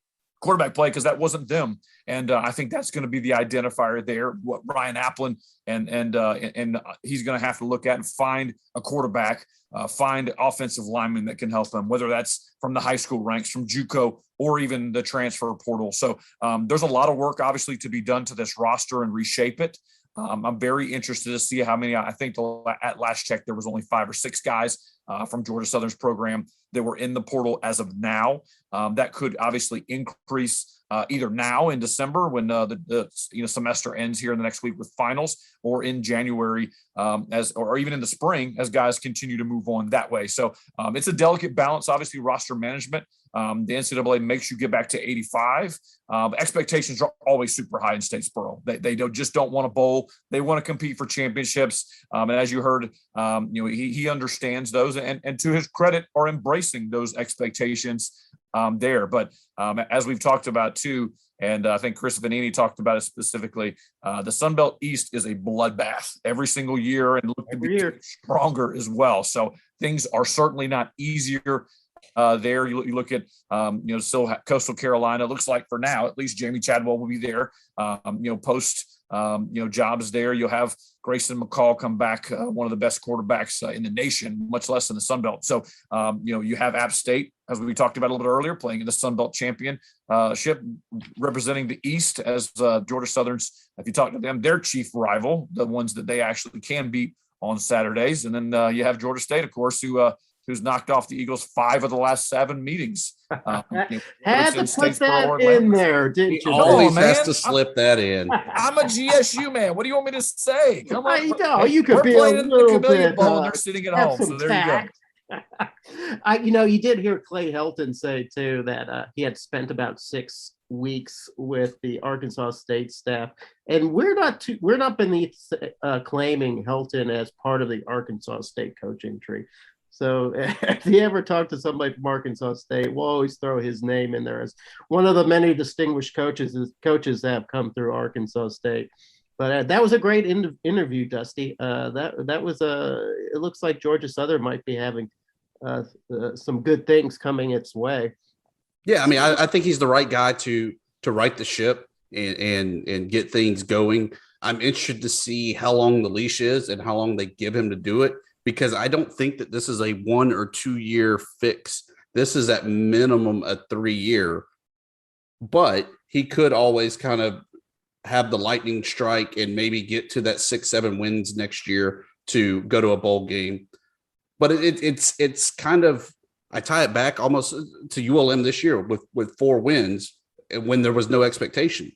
play, because that wasn't them. And I think that's going to be the identifier there, what Ryan Applin and he's going to have to look at and find a quarterback, find offensive linemen that can help them, whether that's from the high school ranks, from JUCO, or even the transfer portal. So there's a lot of work, obviously, to be done to this roster and reshape it. I'm very interested to see how many. I think at last check, there was only 5 or 6 guys from Georgia Southern's program that were in the portal as of now. That could obviously increase either now in December, when the semester ends here in the next week with finals, or in January, or even in the spring, as guys continue to move on that way. So it's a delicate balance, obviously, roster management. The NCAA makes you get back to 85. Expectations are always super high in Statesboro. They don't want to bowl. They want to compete for championships. And as you heard, he understands those, and to his credit, are embracing those expectations there. But as we've talked about too, and I think Chris Vanini talked about it specifically, the Sunbelt East is a bloodbath every single year, and look to be stronger as well. So things are certainly not easier there. You look at, still Coastal Carolina. It looks like for now, at least, Jamie Chadwell will be there. Post jobs there. You'll have Grayson McCall come back, one of the best quarterbacks in the nation, much less in the Sun Belt. So, you have App State, as we talked about a little bit earlier, playing in the Sun Belt championship, representing the East as Georgia Southern's, if you talk to them, their chief rival, the ones that they actually can beat on Saturdays. And then you have Georgia State, of course, who's knocked off the Eagles 5 of the last 7 meetings. Had to put that in there, didn't you? Always has to slip that in. I'm a GSU man. What do you want me to say? Come on. You could We're be playing a in the little Chameleon bit. Bowl, and they're sitting at home. So there you go. You did hear Clay Helton say too that he had spent about 6 weeks with the Arkansas State staff, and we're not beneath claiming Helton as part of the Arkansas State coaching tree. So if you ever talk to somebody from Arkansas State, we'll always throw his name in there as one of the many distinguished coaches that have come through Arkansas State. But that was a great interview, Dusty. That was it looks like Georgia Southern might be having some good things coming its way. Yeah, I mean, I think he's the right guy to right the ship and get things going. I'm interested to see how long the leash is and how long they give him to do it, because I don't think that this is a 1 or 2 year fix. This is at minimum a 3-year, but he could always kind of have the lightning strike and maybe get to that 6-7 wins next year to go to a bowl game. But it's kind of, I tie it back almost to ULM this year with 4 wins when there was no expectation.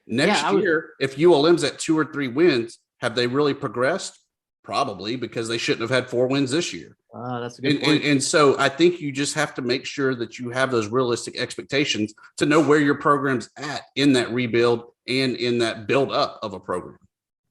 Next year, if ULM's at 2 or 3 wins, have they really progressed? Probably, because they shouldn't have had 4 wins this year. That's a good point. And so I think you just have to make sure that you have those realistic expectations to know where your program's at in that rebuild and in that build up of a program.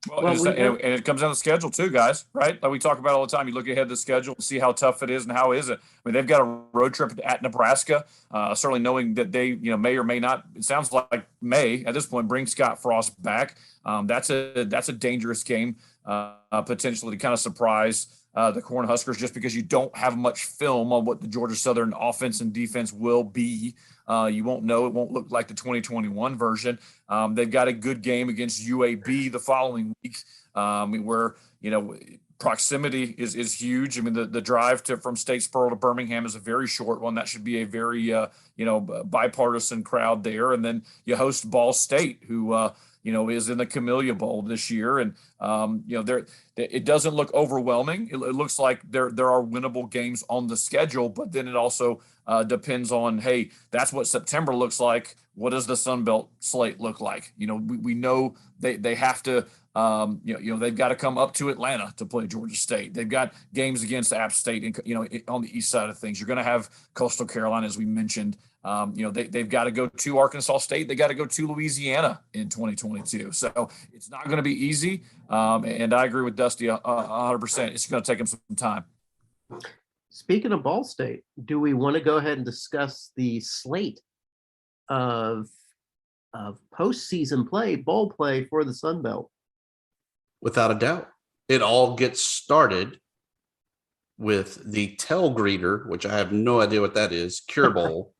Well, and it comes down to the schedule too, guys, right? Like we talk about all the time. You look ahead at the schedule, see how tough it is and how is it. I mean, they've got a road trip at Nebraska, certainly knowing that they, may or may not, it sounds like may at this point, bring Scott Frost back. That's a dangerous game. potentially to kind of surprise the Cornhuskers, just because you don't have much film on what the Georgia Southern offense and defense will be. You won't know. It won't look like the 2021 version. They've got a good game against UAB the following week, where, proximity is huge. I mean, the drive from Statesboro to Birmingham is a very short one. That should be a very, bipartisan crowd there. And then you host Ball State, who, is in the Camellia Bowl this year. And, it doesn't look overwhelming. It looks like there are winnable games on the schedule, but then it also depends on, hey, that's what September looks like. What does the Sun Belt slate look like? We know they have to, they've got to come up to Atlanta to play Georgia State. They've got games against App State, and on the east side of things. You're going to have Coastal Carolina, as we mentioned. They've got to go to Arkansas State. They got to go to Louisiana in 2022. So it's not going to be easy. And I agree with Dusty 100%. It's going to take them some time. Speaking of Ball State, do we want to go ahead and discuss the slate of postseason play, bowl play for the Sun Belt? Without a doubt. It all gets started with the tail greeter, which I have no idea what that is, Cure Bowl,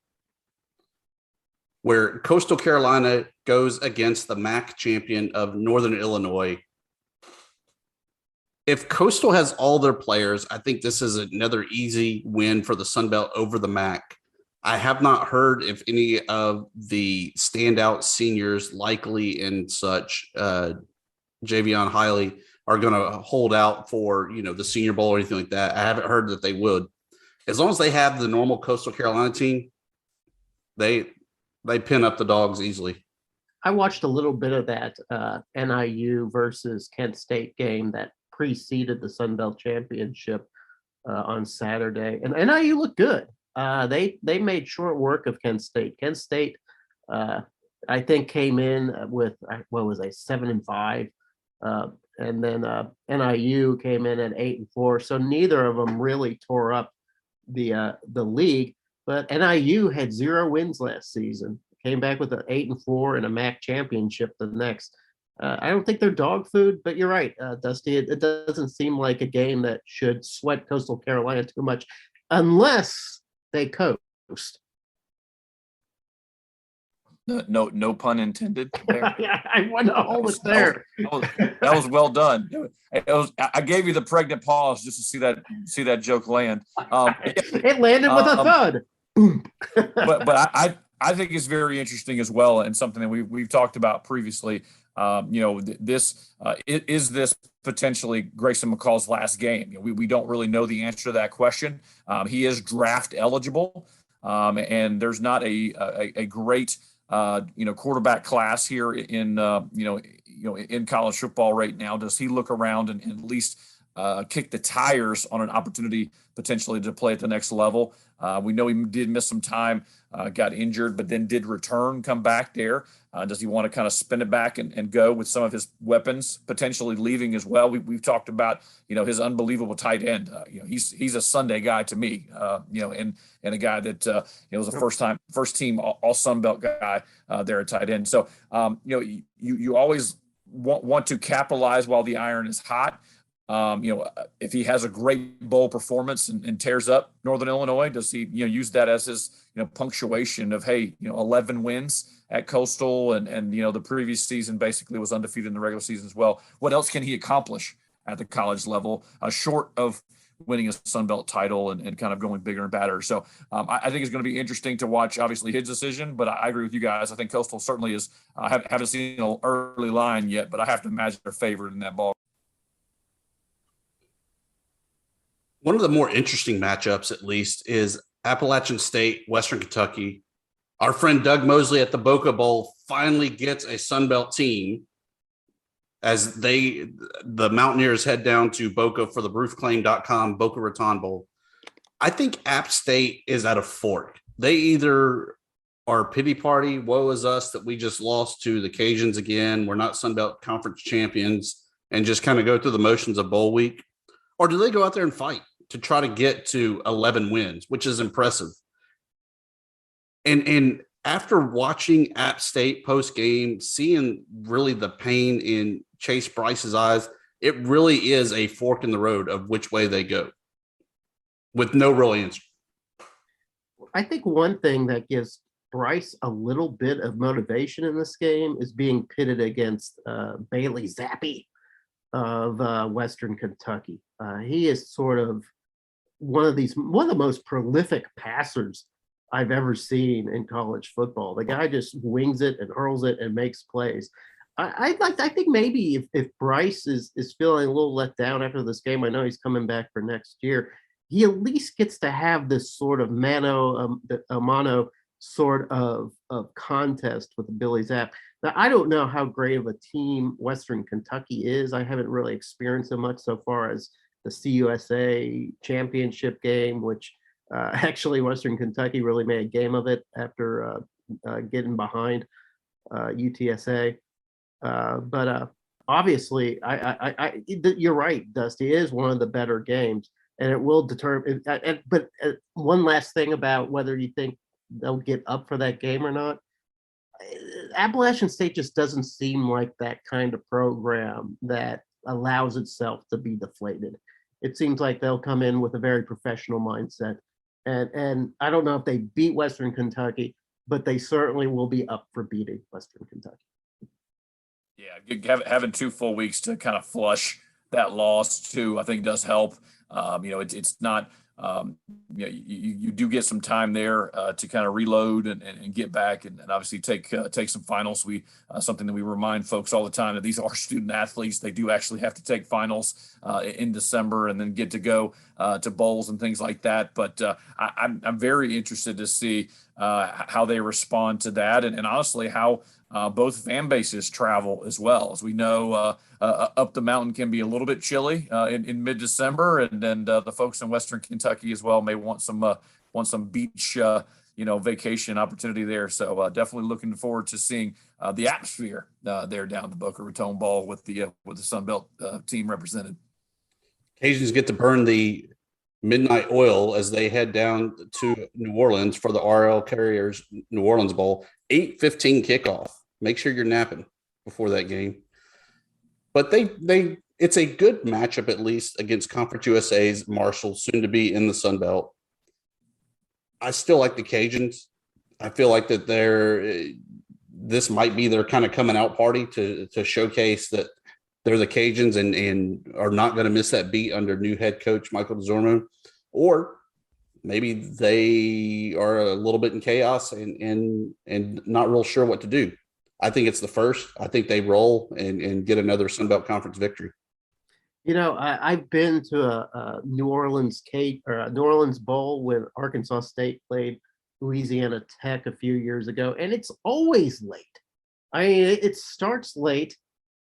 where Coastal Carolina goes against the MAC champion of Northern Illinois. If Coastal has all their players, I think this is another easy win for the Sun Belt over the MAC. I have not heard if any of the standout seniors, Likely and such, Javion Hiley, are going to hold out for, the Senior Bowl or anything like that. I haven't heard that they would. As long as they have the normal Coastal Carolina team, they pin up the dogs easily. I watched a little bit of that NIU versus Kent State game that preceded the Sun Belt Championship on Saturday, and NIU looked good. They made short work of Kent State. Kent State, I think, came in with 7-5, and then NIU came in at 8-4. So neither of them really tore up the league. But NIU had 0 wins last season. Came back with an 8-4 and a MAC championship the next. I don't think they're dog food, but you're right, Dusty. It doesn't seem like a game that should sweat Coastal Carolina too much, unless they coast. No pun intended there. I want to hold it there. That was well done. I gave you the pregnant pause just to see that joke land. It landed with a thud. but I think it's very interesting as well, and something that we've talked about previously. This is potentially Grayson McCall's last game? We don't really know the answer to that question. He is draft eligible, and there's not a great quarterback class here in in college football right now. Does he look around and at least kick the tires on an opportunity potentially to play at the next level? We know he did miss some time, got injured, but then did return, come back there. Does he want to kind of spin it back and go with some of his weapons potentially leaving as well? We've talked about, his unbelievable tight end. He's a Sunday guy to me, and a guy that, was a first team all Sun Belt guy there at tight end. So, you always want to capitalize while the iron is hot. If he has a great bowl performance and tears up Northern Illinois, does he, use that as his, punctuation of, hey, 11 wins at Coastal and the previous season basically was undefeated in the regular season as well. What else can he accomplish at the college level, short of winning a Sun Belt title and kind of going bigger and badder? So I think it's going to be interesting to watch, obviously, his decision, but I agree with you guys. I think Coastal certainly is, haven't seen an early line yet, but I have to imagine they're favored in that ball. One of the more interesting matchups, at least, is Appalachian State, Western Kentucky. Our friend Doug Mosley at the Boca Bowl finally gets a Sun Belt team as the Mountaineers head down to Boca for the roofclaim.com Boca Raton Bowl. I think App State is at a fork. They either are pity party, woe is us that we just lost to the Cajuns again, we're not Sun Belt Conference champions, and just kind of go through the motions of bowl week, or do they go out there and fight to try to get to 11 wins, which is impressive? And after watching App State post game, seeing really the pain in Chase Bryce's eyes, it really is a fork in the road of which way they go with no real answer. I think one thing that gives Bryce a little bit of motivation in this game is being pitted against Bailey Zappi of Western Kentucky. He is sort of one of the most prolific passers I've ever seen in college football. The guy just wings it and hurls it and makes plays. I think maybe if Bryce is feeling a little let down after this game, I know he's coming back for next year, he at least gets to have this sort of mano a mano sort of contest with Billy Zapp. Now, I don't know how great of a team Western Kentucky is. I haven't really experienced them much so far as the CUSA championship game, which actually Western Kentucky really made a game of it after getting behind UTSA. But obviously, you're right, Dusty. It is one of the better games, and it will determine. But one last thing about whether you think they'll get up for that game or not. Appalachian State just doesn't seem like that kind of program that allows itself to be deflated. It seems like they'll come in with a very professional mindset. And I don't know if they beat Western Kentucky, but they certainly will be up for beating Western Kentucky. Yeah, having 2 full weeks to kind of flush that loss too, I think does help. It's not. You do get some time there to kind of reload and get back and obviously take some finals. Something that we remind folks all the time that these are student athletes. They do actually have to take finals in December and then get to go to bowls and things like that. But I'm very interested to see how they respond to that and honestly how both fan bases travel as well. As we know, up the mountain can be a little bit chilly in mid-December, and then the folks in Western Kentucky as well may want some beach vacation opportunity there. So definitely looking forward to seeing the atmosphere there down at the Boca Raton Bowl with the FunBelt team represented. Cajuns get to burn the midnight oil as they head down to New Orleans for the RL Carriers New Orleans Bowl. 8:15 kickoff. Make sure you're napping before that game. But it's a good matchup, at least against Conference USA's Marshall, soon to be in the Sun Belt. I still like the Cajuns. I feel like that this might be their kind of coming out party to showcase that they're the Cajuns and are not going to miss that beat under new head coach Michael DeZormo. Or maybe they are a little bit in chaos and not real sure what to do. I think it's the first. I think they roll and get another Sun Belt Conference victory. I've been to a New Orleans Bowl when Arkansas State played Louisiana Tech a few years ago, and it's always late. I mean, it starts late,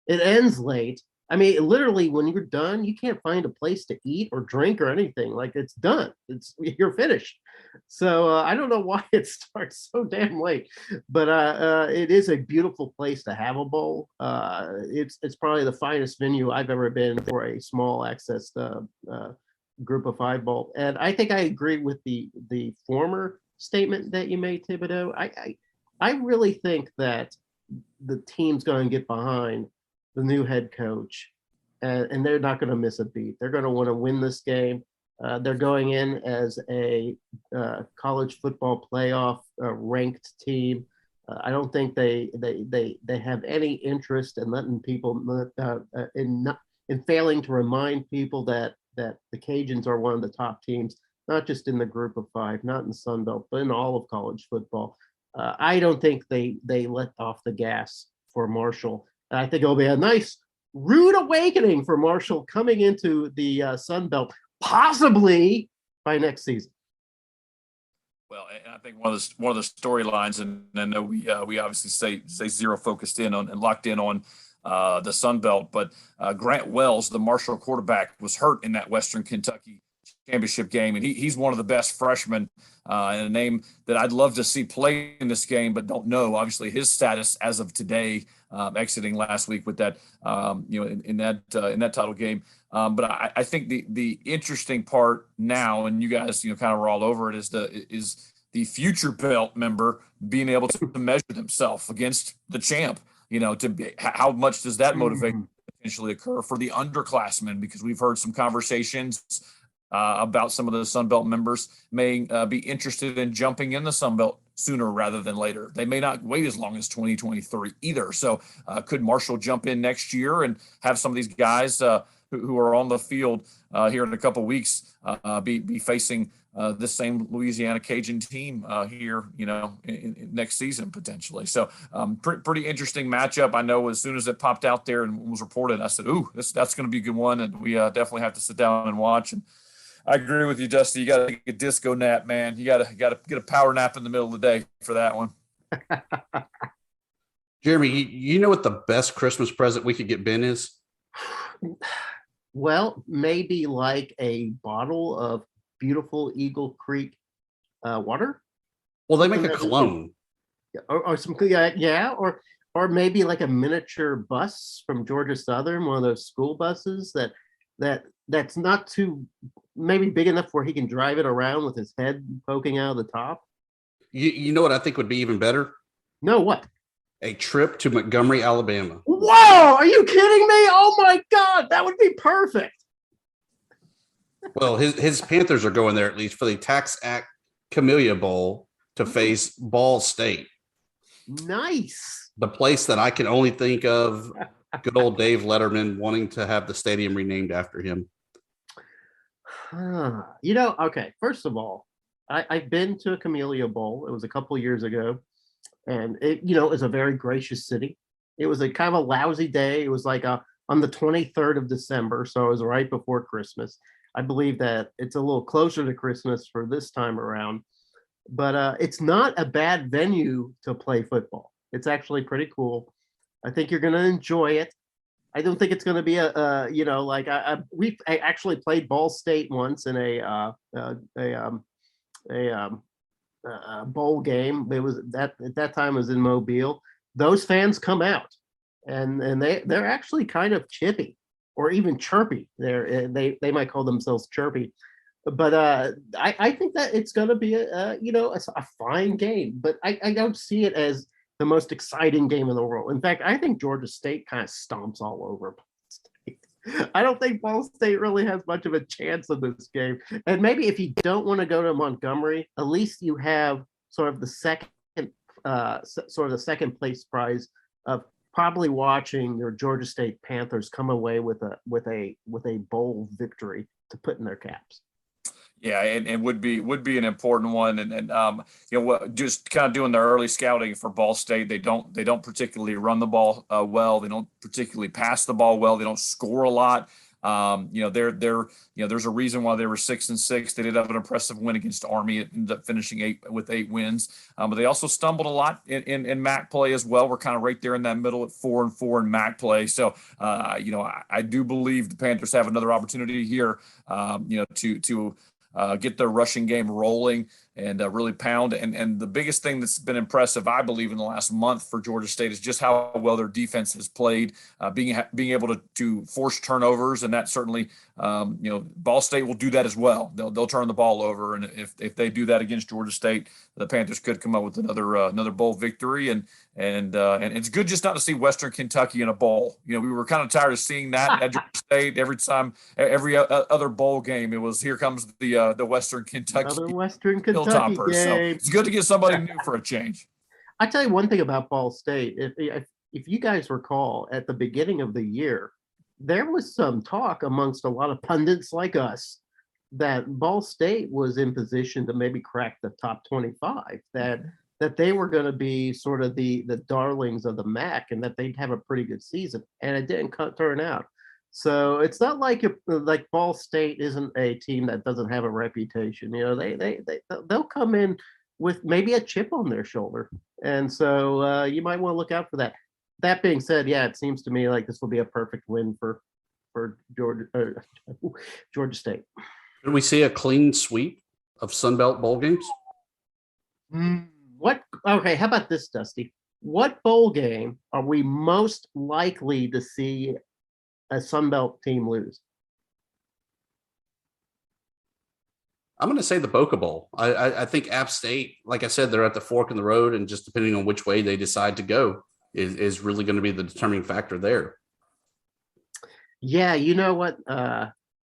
it ends late. I mean, literally, when you're done, you can't find a place to eat or drink or anything. Like, it's done. You're finished. So I don't know why it starts so damn late, but it is a beautiful place to have a bowl. It's probably the finest venue I've ever been for a small access group of 5 bowl. And I think I agree with the former statement that you made, Thibodeau. I really think that the team's going to get behind the new head coach, and they're not going to miss a beat. They're going to want to win this game. They're going in as a college football playoff ranked team. I don't think they have any interest in letting people in failing to remind people that the Cajuns are one of the top teams, not just in the group of 5, not in the Sun Belt, but in all of college football. I don't think they let off the gas for Marshall. I think it'll be a nice rude awakening for Marshall coming into the Sun Belt, possibly by next season. Well, and I think one of the storylines, and I know we obviously say zero focused in on and locked in on the Sun Belt, but Grant Wells, the Marshall quarterback, was hurt in that Western Kentucky championship game, and he's one of the best freshmen, and a name that I'd love to see play in this game, but don't know obviously his status as of today, exiting last week with that in that title game. But I think the interesting part now, and you guys kind of were all over it, is the future belt member being able to measure himself against the champ. How much does that motivate potentially occur for the underclassmen, because we've heard some conversations about some of the Sunbelt members may be interested in jumping in the Sunbelt sooner rather than later. They may not wait as long as 2023 either. So could Marshall jump in next year and have some of these guys who are on the field here in a couple of weeks be facing this same Louisiana Cajun team here, in next season potentially. So pretty interesting matchup. I know as soon as it popped out there and was reported, I said, "Ooh, that's going to be a good one," and we definitely have to sit down and watch. And I agree with you, Dusty. You got to take a disco nap, man. You got to get a power nap in the middle of the day for that one. Jeremy, you know what the best Christmas present we could get Ben is? Well, maybe like a bottle of beautiful Eagle Creek water. Well, they make a cologne. Or some, or maybe like a miniature bus from Georgia Southern, one of those school buses that's not too maybe big enough where he can drive it around with his head poking out of the top. You know what I think would be even better? No, what? A trip to Montgomery, Alabama. Whoa, are you kidding me? Oh my God, that would be perfect. Well, his Panthers are going there at least for the Tax Act Camellia Bowl to face Ball State. Nice. The place that I can only think of good old Dave Letterman wanting to have the stadium renamed after him. Okay, first of all, I've been to a Camellia Bowl. It was a couple years ago, and it was a very gracious city. It was a kind of a lousy day. It was like on the 23rd of December, so it was right before Christmas. I believe that it's a little closer to Christmas for this time around, but it's not a bad venue to play football. It's actually pretty cool. I think you're going to enjoy it. I don't think it's going to be we actually played Ball State once in a bowl game. It was at that time it was in Mobile. Those fans come out and they're actually kind of chippy or even chirpy. They might call themselves chirpy, but I think that it's going to be a fine game. But I don't see it as the most exciting game in the world. In fact, I think Georgia State kind of stomps all over Ball State. I don't think Ball State really has much of a chance in this game. And maybe if you don't want to go to Montgomery, at least you have sort of the second place prize of probably watching your Georgia State Panthers come away with a bowl victory to put in their caps. Yeah, and would be an important one, and just kind of doing the early scouting for Ball State. They don't particularly run the ball well. They don't particularly pass the ball well. They don't score a lot. There's a reason why they were 6-6. They did have an impressive win against Army. It ended up finishing 8 wins. But they also stumbled a lot in MAC play as well. We're kind of right there in that middle at 4-4 in MAC play. So, I do believe the Panthers have another opportunity here, to get their rushing game rolling and really pound. And the biggest thing that's been impressive, I believe, in the last month for Georgia State is just how well their defense has played, being able to force turnovers. And that certainly, Ball State will do that as well. They'll turn the ball over. And if they do that against Georgia State, the Panthers could come up with another bowl victory. And it's good just not to see Western Kentucky in a bowl. We were kind of tired of seeing that at Georgia State every other bowl game. It was, here comes the Western Kentucky. Another Western Kentucky Toppers. So game. it's good to get somebody new for a change. I tell you one thing about Ball State. If you guys recall, at the beginning of the year, there was some talk amongst a lot of pundits like us that Ball State was in position to maybe crack the top 25. That they were going to be sort of the darlings of the MAC and that they'd have a pretty good season, and it didn't turn out. So it's not like Ball State isn't a team that doesn't have a reputation. They'll come in with maybe a chip on their shoulder, and so you might want to look out for that. That being said, yeah, it seems to me like this will be a perfect win for Georgia State. Can we see a clean sweep of Sunbelt bowl games? What? Okay, how about this, Dusty? What bowl game are we most likely to see a Sunbelt team lose? I'm going to say the Boca Bowl. I think App State, like I said, they're at the fork in the road, and just depending on which way they decide to go is really going to be the determining factor there. Yeah, you know what?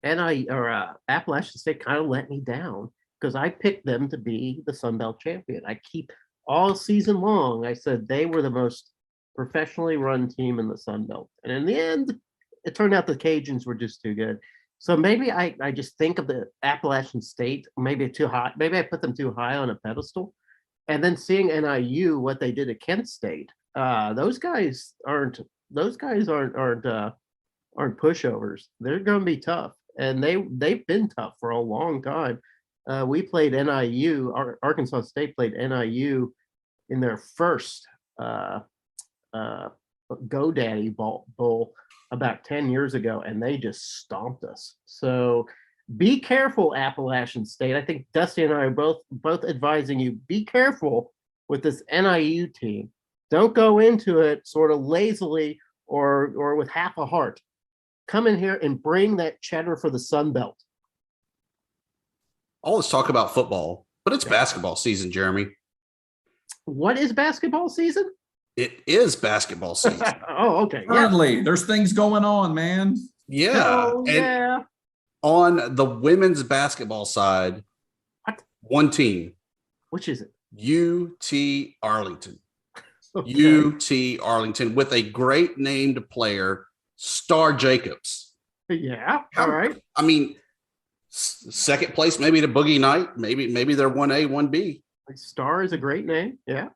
Appalachian State kind of let me down because I picked them to be the Sun Belt champion. I keep all season long. I said they were the most professionally run team in the Sun Belt, and in the end, it turned out the Cajuns were just too good. So maybe I just think of the Appalachian State maybe too high. Maybe I put them too high on a pedestal, and then seeing NIU what they did at Kent State. Those guys aren't. Aren't pushovers. They're going to be tough, and they've been tough for a long time. We played NIU. Arkansas State played NIU in their first GoDaddy Bowl about 10 years ago, and they just stomped us. So be careful, Appalachian State. I think Dusty and I are both advising you, be careful with this NIU team. Don't go into it sort of lazily or with half a heart. Come in here and bring that cheddar for the Sun Belt. All this talk about football, but it's basketball season, Jeremy. What is basketball season? It is basketball season. Oh, okay. Currently, there's things going on, man. Yeah. Oh, yeah. On the women's basketball side, one team. Which is it? UT Arlington. Okay. UT Arlington with a great named player, Star Jacobs. Yeah. All right. I mean, second place, maybe to Boogie Night. Maybe they're 1A, 1B. Star is a great name. Yeah.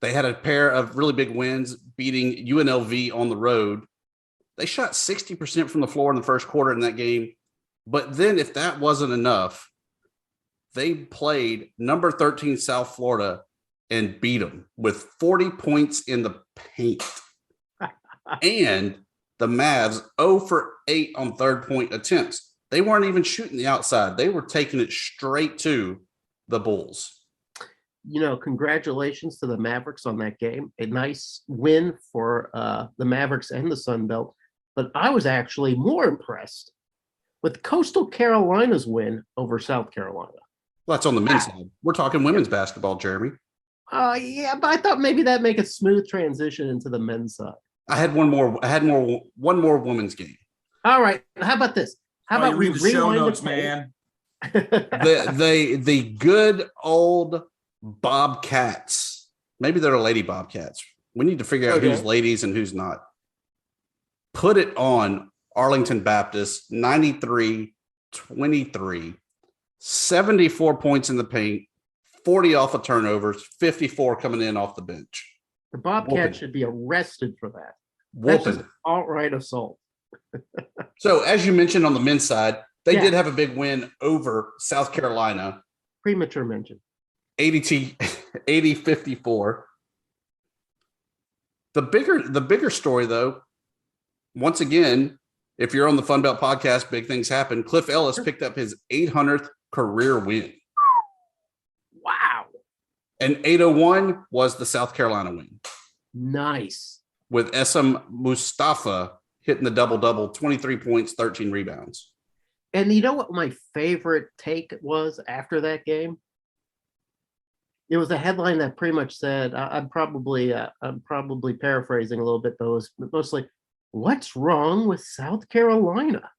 They had a pair of really big wins, beating UNLV on the road. They shot 60% from the floor in the first quarter in that game. But then if that wasn't enough, they played number 13 South Florida and beat them with 40 points in the paint. And the Mavs 0 for 8 on third point attempts. They weren't even shooting the outside. They were taking it straight to the Bulls. Congratulations to the Mavericks on that game. A nice win for the Mavericks and the Sun Belt. But I was actually more impressed with Coastal Carolina's win over South Carolina. Well, that's on the men's side. We're talking women's basketball, Jeremy. Yeah, but I thought maybe that'd make a smooth transition into the men's side. I had one more women's game. All right. How about this? How about we read the show rewind notes, the man? The good old Bobcats. Maybe they're Lady Bobcats. We need to figure out who's ladies and who's not. Put it on Arlington Baptist, 93-23, 74 points in the paint, 40 off of turnovers, 54 coming in off the bench. The Bobcats should be arrested for that. Whooping. That's just outright assault. So, as you mentioned on the men's side, they did have a big win over South Carolina. Premature mention. 80-54. The bigger story, though, once again, if you're on the FunBelt podcast, big things happen. Cliff Ellis picked up his 800th career win. Wow. And 801 was the South Carolina win. Nice. With SM Mustafa hitting the double-double, 23 points, 13 rebounds. And you know what my favorite take was after that game? It was a headline that pretty much said, I'm probably paraphrasing a little bit, but it was mostly, what's wrong with South Carolina?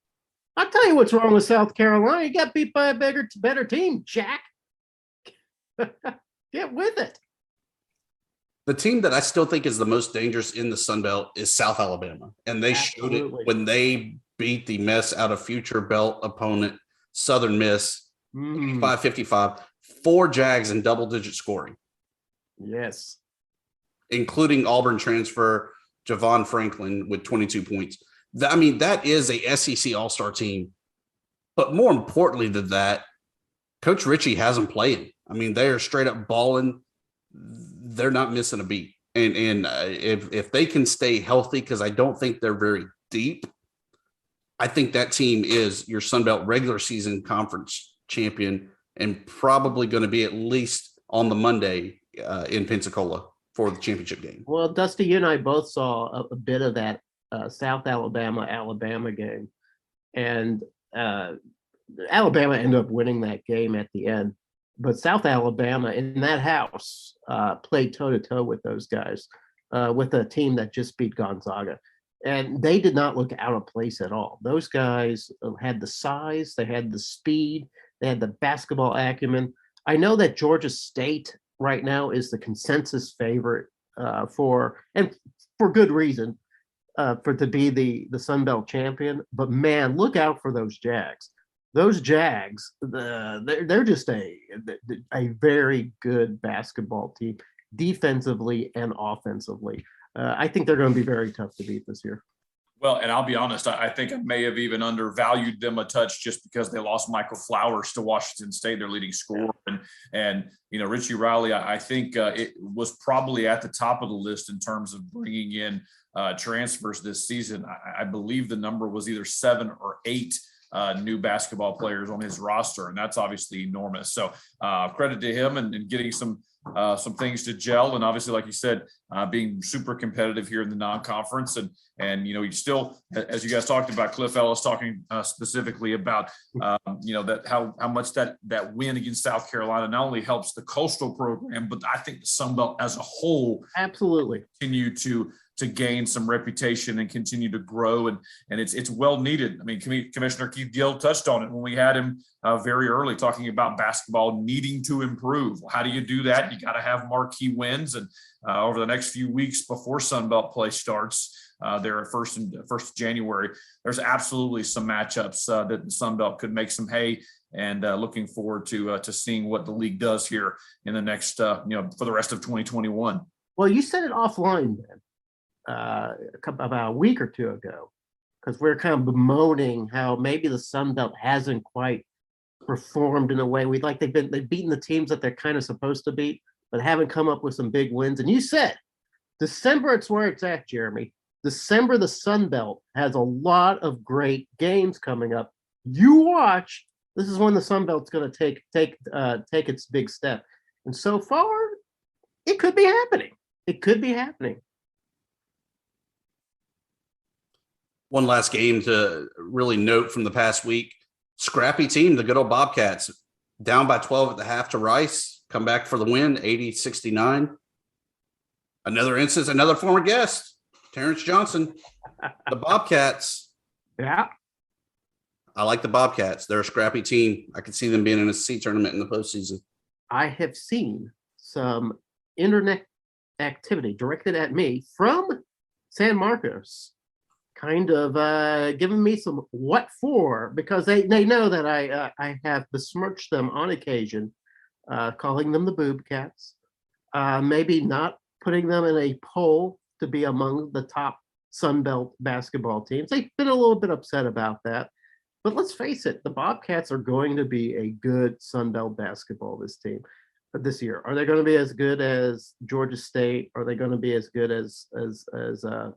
I'll tell you what's wrong with South Carolina. You got beat by a better team, Jack. Get with it. The team that I still think is the most dangerous in the Sun Belt is South Alabama. And they showed it when they beat the mess out of future belt opponent, Southern Miss, 55-55. 4 Jags in double-digit scoring. Yes. Including Auburn transfer Javon Franklin with 22 points. That is a SEC All-Star team. But more importantly than that, Coach Ritchie has them playing. They are straight up balling. They're not missing a beat. And if they can stay healthy, because I don't think they're very deep, I think that team is your Sun Belt regular season conference champion and probably going to be at least on the Monday in Pensacola for the championship game. Well, Dusty, you and I both saw a bit of that South Alabama game. And Alabama ended up winning that game at the end. But South Alabama in that house played toe-to-toe with those guys, with a team that just beat Gonzaga. And they did not look out of place at all. Those guys had the size, they had the speed, they had the basketball acumen. I know that Georgia State right now is the consensus favorite for good reason, to be the Sun Belt champion. But man, look out for those Jags. Those Jags, they're just a very good basketball team, defensively and offensively. I think they're going to be very tough to beat this year. Well, and I'll be honest, I think I may have even undervalued them a touch just because they lost Michael Flowers to Washington State, their leading scorer. And Richie Riley, I think it was probably at the top of the list in terms of bringing in transfers this season. I believe the number was either 7 or 8 new basketball players on his roster, and that's obviously enormous. So credit to him and getting some things to gel, and obviously, like you said, being super competitive here in the non-conference, and you still, as you guys talked about, Cliff Ellis talking specifically about that how much that win against South Carolina not only helps the Coastal program, but I think the Sun Belt as a whole absolutely continue to gain some reputation and continue to grow, and it's well needed. I mean, Commissioner Keith Gill touched on it when we had him very early, talking about basketball needing to improve. How do you do that? You got to have marquee wins, and over the next few weeks before Sun Belt play starts, there at first of January, there's absolutely some matchups that the Sun Belt could make some hay. And looking forward to seeing what the league does here in the next for the rest of 2021. Well, you said it offline, Ben. About a week or two ago, because we're kind of bemoaning how maybe the Sun Belt hasn't quite performed in a way we'd like. They've beaten the teams that they're kind of supposed to beat, but haven't come up with some big wins. And you said December, it's where it's at, Jeremy. December, the Sun Belt has a lot of great games coming up. You watch. This is when the Sun Belt's going to take its big step. And so far, it could be happening. It could be happening. One last game to really note from the past week. Scrappy team, the good old Bobcats, down by 12 at the half to Rice, come back for the win, 80-69. Another instance, another former guest, Terrence Johnson. The Bobcats. Yeah. I like the Bobcats. They're a scrappy team. I could see them being in a SEC tournament in the postseason. I have seen some internet activity directed at me from San Marcos, kind of giving me some what for, because they know that I have besmirched them on occasion, calling them the Boobcats, maybe not putting them in a poll to be among the top Sun Belt basketball teams. They've been a little bit upset about that. But let's face it, the Bobcats are going to be a good Sun Belt basketball this year. Are they going to be as good as Georgia State? Are they going to be as good as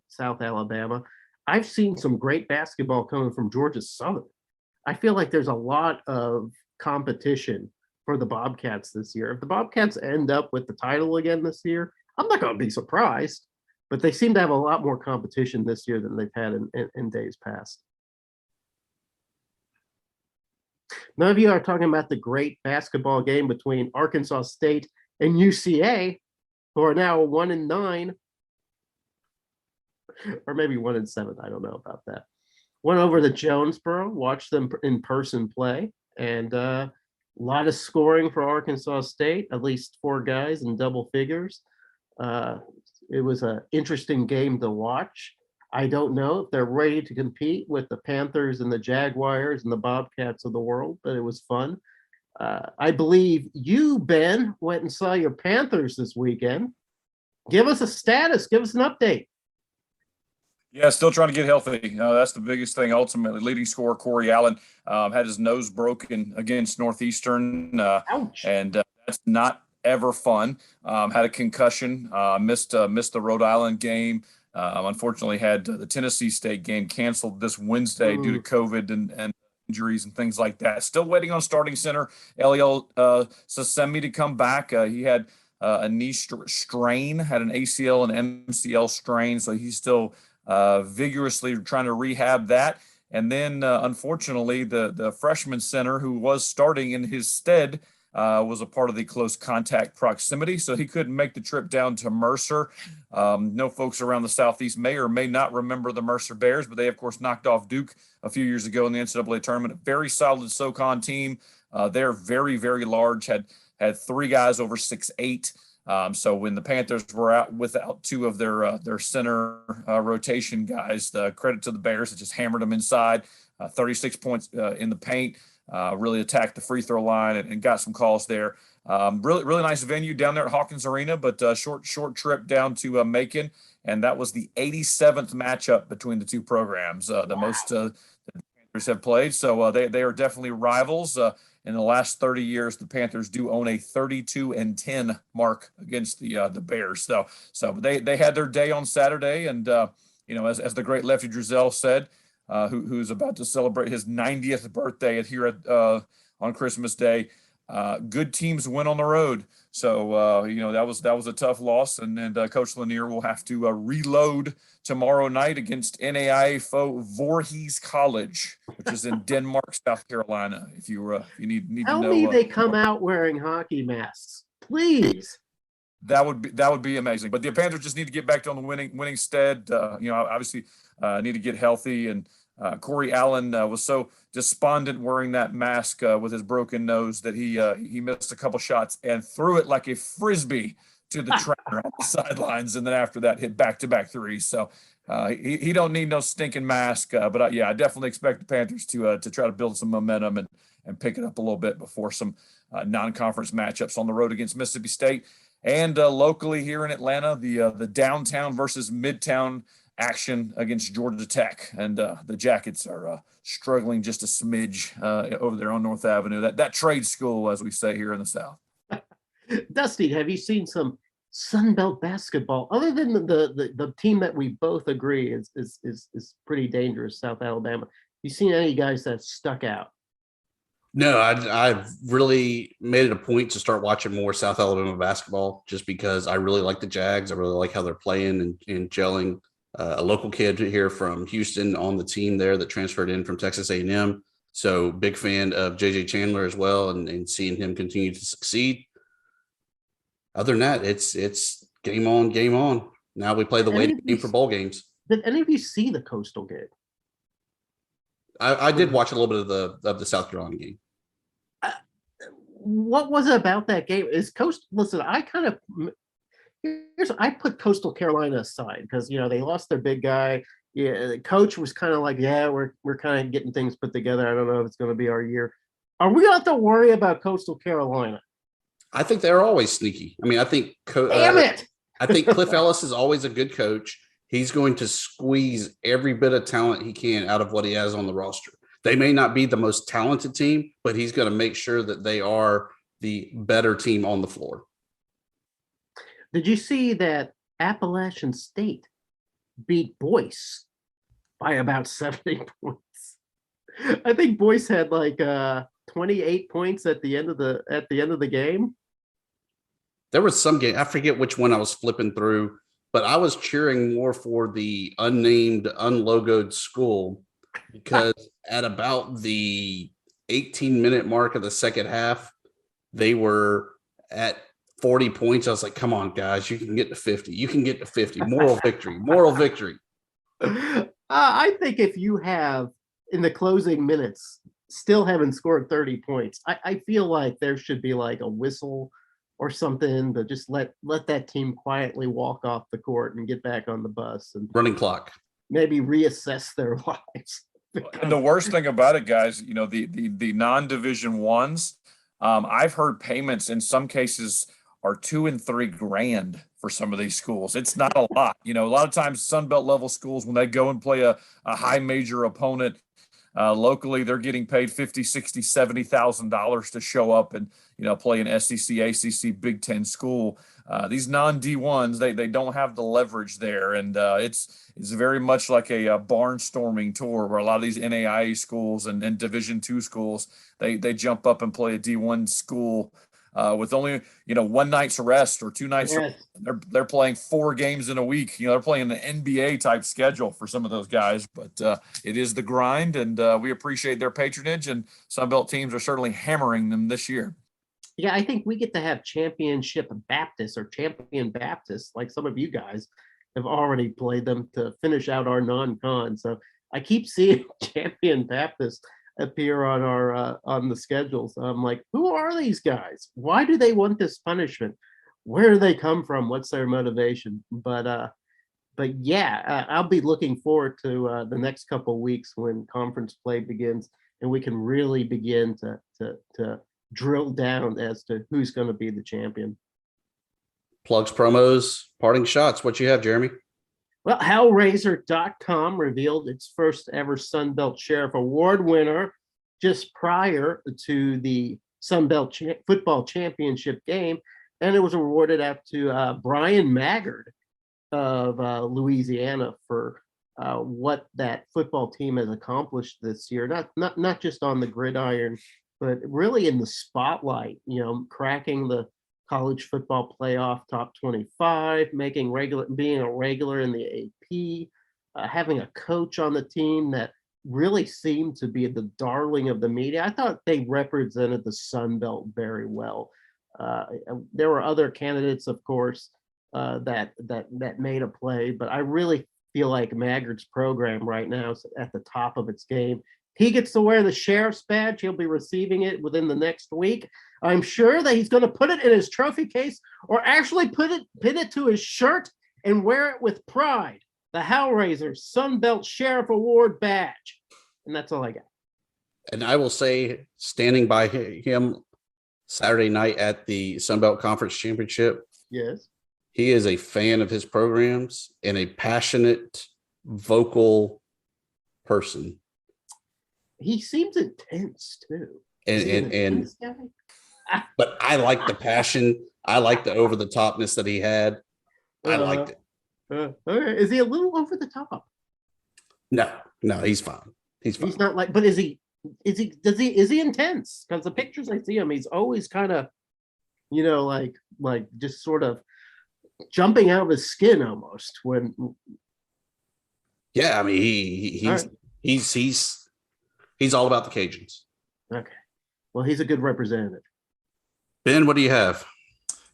South Alabama? I've seen some great basketball coming from Georgia Southern. I feel like there's a lot of competition for the Bobcats this year. If the Bobcats end up with the title again this year, I'm not going to be surprised, but they seem to have a lot more competition this year than they've had in days past. None of you are talking about the great basketball game between Arkansas State and UCA, who are now 1-9. Or maybe 1-7. I don't know about that. Went over to Jonesboro, watched them in person play, and a lot of scoring for Arkansas State, at least 4 guys in double figures. It was an interesting game to watch. I don't know if they're ready to compete with the Panthers and the Jaguars and the Bobcats of the world, but it was fun. I believe you, Ben, went and saw your Panthers this weekend. Give us a status. Give us an update. Yeah, still trying to get healthy. That's the biggest thing. Ultimately, leading scorer Corey Allen had his nose broken against Northeastern, and that's not ever fun. Had a concussion, missed the Rhode Island game. Unfortunately, had the Tennessee State game canceled this Wednesday due to COVID and injuries and things like that. Still waiting on starting center Eliel Sasemi to come back. He had a knee strain, had an ACL and MCL strain, so he's still vigorously trying to rehab that. And then, unfortunately, the freshman center who was starting in his stead was a part of the close contact proximity, so he couldn't make the trip down to Mercer. No folks around the Southeast may or may not remember the Mercer Bears, but they, of course, knocked off Duke a few years ago in the NCAA tournament. A very solid SoCon team. They're very, very large, had 3 guys over 6'8". So when the Panthers were out without 2 of their center rotation guys, the credit to the Bears that just hammered them inside, 36 points in the paint, really attacked the free throw line and got some calls there. Really nice venue down there at Hawkins Arena, but short trip down to Macon, and that was the 87th matchup between the two programs, the most the Panthers have played. So they are definitely rivals. In the last 30 years, the Panthers do own a 32-10 mark against the Bears. So they had their day on Saturday, and as the great Lefty Driesell said, who's about to celebrate his 90th birthday here on Christmas Day. Good teams win on the road, so that was a tough loss, and Coach Lanier will have to reload tomorrow night against NAIA foe Voorhees College, which is in Denmark, South Carolina. If you need to know, tell me they come out wearing hockey masks, please. That would be amazing. But the Panthers just need to get back on the winning stead. Obviously need to get healthy. And Corey Allen was so despondent wearing that mask with his broken nose that he missed a couple shots and threw it like a frisbee to the trainer on the sidelines. And then after that, hit back-to-back threes. So he don't need no stinking mask. But I definitely expect the Panthers to try to build some momentum and pick it up a little bit before some non-conference matchups on the road against Mississippi State. And locally here in Atlanta, the downtown versus midtown action against Georgia Tech. And the Jackets are struggling just a smidge over there on North Avenue. That trade school, as we say here in the South. Dusty, have you seen some Sunbelt basketball other than the team that we both agree is pretty dangerous, South Alabama? You seen any guys that stuck out? No, I've really made it a point to start watching more South Alabama basketball just because I really like the Jags. I really like how they're playing and gelling. A local kid here from Houston on the team there that transferred in from Texas A&M. So big fan of JJ Chandler as well and seeing him continue to succeed. Other than that, it's game on, game on. Now we play the waiting game for bowl games. Did any of you see the Coastal game? I did watch a little bit of the South Carolina game. What was it about that game? Listen, I put Coastal Carolina aside because they lost their big guy. Yeah, the coach was kind of like, we're kind of getting things put together. I don't know if it's going to be our year. Are we going to have to worry about Coastal Carolina? I think they're always sneaky. I mean, I think damn it. I think Cliff Ellis is always a good coach. He's going to squeeze every bit of talent he can out of what he has on the roster. They may not be the most talented team, but he's going to make sure that they are the better team on the floor. Did you see that Appalachian State beat Boyce by about 70 points? I think Boyce had like 28 points at the end of the game. There was some game, I forget which one I was flipping through, but I was cheering more for the unnamed, unlogoed school because at about the 18-minute mark of the second half, they were at 40 points. I was like, come on, guys, you can get to 50. You can get to 50. Moral victory. Moral victory. I think if you have, in the closing minutes, still haven't scored 30 points, I feel like there should be like a whistle or something to just let that team quietly walk off the court and get back on the bus and running clock. Maybe reassess their lives. And the worst thing about it, guys, the non-Division ones, I've heard payments in some cases are $2,000 and $3,000 for some of these schools. It's not a lot. A lot of times Sunbelt level schools, when they go and play a high major opponent locally, they're getting paid $50,000, $60,000, $70,000 to show up and play an SEC, ACC, Big Ten school. These non-D1s, they don't have the leverage there, and it's very much like a barnstorming tour where a lot of these NAIA schools and Division II schools they jump up and play a D1 school with only one night's rest or 2 nights. Yes. They're playing 4 games in a week. They're playing an NBA type schedule for some of those guys, but it is the grind, and we appreciate their patronage. And Sunbelt teams are certainly hammering them this year. Yeah, I think we get to have Championship Baptist or Champion Baptist, like some of you guys have already played them to finish out our non-con. So I keep seeing Champion Baptist appear on our on the schedules. I'm like, who are these guys? Why do they want this punishment? Where do they come from? What's their motivation? But yeah, I'll be looking forward to the next couple of weeks when conference play begins, and we can really begin to drill down as to who's going to be the champion. Plugs, promos, parting shots. What you have, Jeremy? Well, Hellraiser.com revealed its first ever Sunbelt Sheriff Award winner just prior to the Sunbelt Football Championship game, and it was awarded up to Brian Maggard of Louisiana for what that football team has accomplished this year. Not just on the gridiron, but really in the spotlight. Cracking the college football playoff top 25, being a regular in the AP, having a coach on the team that really seemed to be the darling of the media. I thought they represented the Sun Belt very well. There were other candidates, of course, that made a play, but I really feel like Maggard's program right now is at the top of its game. He gets to wear the sheriff's badge. He'll be receiving it within the next week. I'm sure that he's going to put it in his trophy case or actually pin it to his shirt and wear it with pride. The Hellraiser Sunbelt Sheriff Award badge. And that's all I got. And I will say, standing by him Saturday night at the Sunbelt Conference Championship, yes, he is a fan of his programs and a passionate, vocal person. He seems intense too. And but I like the passion. I like the over the topness that he had. I liked it. Is he a little over the top? No, he's fine. He's fine. He's not like, but is he intense? Because the pictures I see him, he's always kind of, like just sort of jumping out of his skin almost when. Yeah, I mean he's all about the Cajuns. Okay. Well, he's a good representative. Ben, what do you have?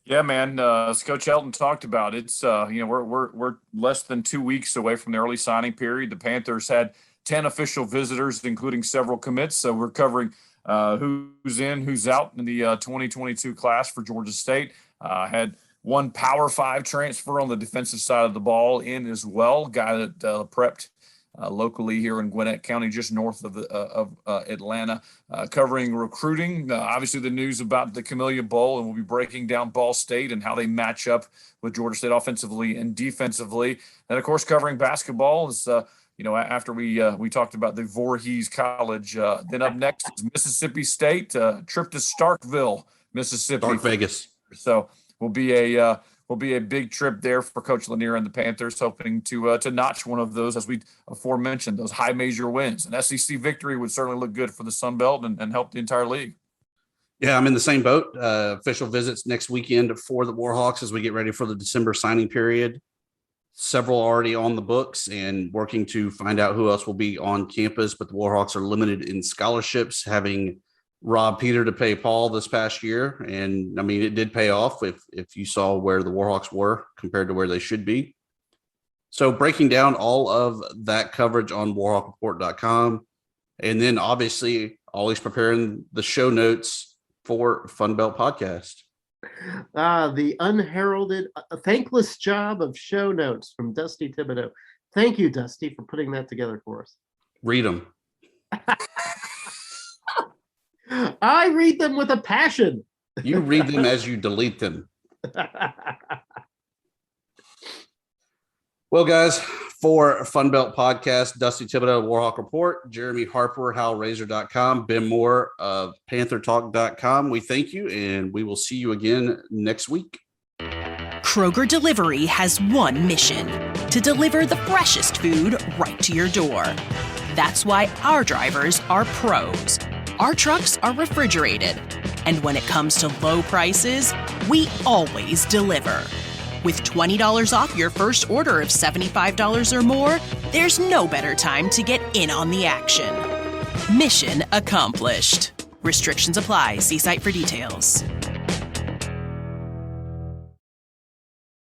Yeah, man. As Coach Helton talked about, it's we're less than 2 weeks away from the early signing period. The Panthers had 10 official visitors, including several commits. So we're covering who's in, who's out in the 2022 class for Georgia State. Had one Power 5 transfer on the defensive side of the ball in as well. Guy that prepped locally here in Gwinnett County, just north of Atlanta, covering recruiting. Obviously, the news about the Camellia Bowl, and we'll be breaking down Ball State and how they match up with Georgia State offensively and defensively. And, of course, covering basketball is, after we talked about the Voorhees College. Then up next is Mississippi State, trip to Starkville, Mississippi. Stark Vegas. So will be a big trip there for Coach Lanier and the Panthers, hoping to notch one of those, as we aforementioned, those high major wins. An SEC victory would certainly look good for the Sun Belt and help the entire league. Yeah, I'm in the same boat. Official visits next weekend for the Warhawks as we get ready for the December signing period. Several already on the books and working to find out who else will be on campus, but the Warhawks are limited in scholarships, having Rob Peter to pay Paul this past year. And I mean, it did pay off if you saw where the Warhawks were compared to where they should be. So breaking down all of that coverage on warhawkreport.com. And then obviously always preparing the show notes for FunBelt Podcast. The unheralded, thankless job of show notes from Dusty Thibodeau. Thank you, Dusty, for putting that together for us. Read them. I read them with a passion. You read them as you delete them. Well, guys, for FunBelt Podcast, Dusty Thibodeau, Warhawk Report, Jeremy Harper, HowlRaiser.com, Ben Moore of PantherTalk.com. We thank you, and we will see you again next week. Kroger Delivery has one mission: to deliver the freshest food right to your door. That's why our drivers are pros. Our trucks are refrigerated. And when it comes to low prices, we always deliver. With $20 off your first order of $75 or more, there's no better time to get in on the action. Mission accomplished. Restrictions apply. See site for details.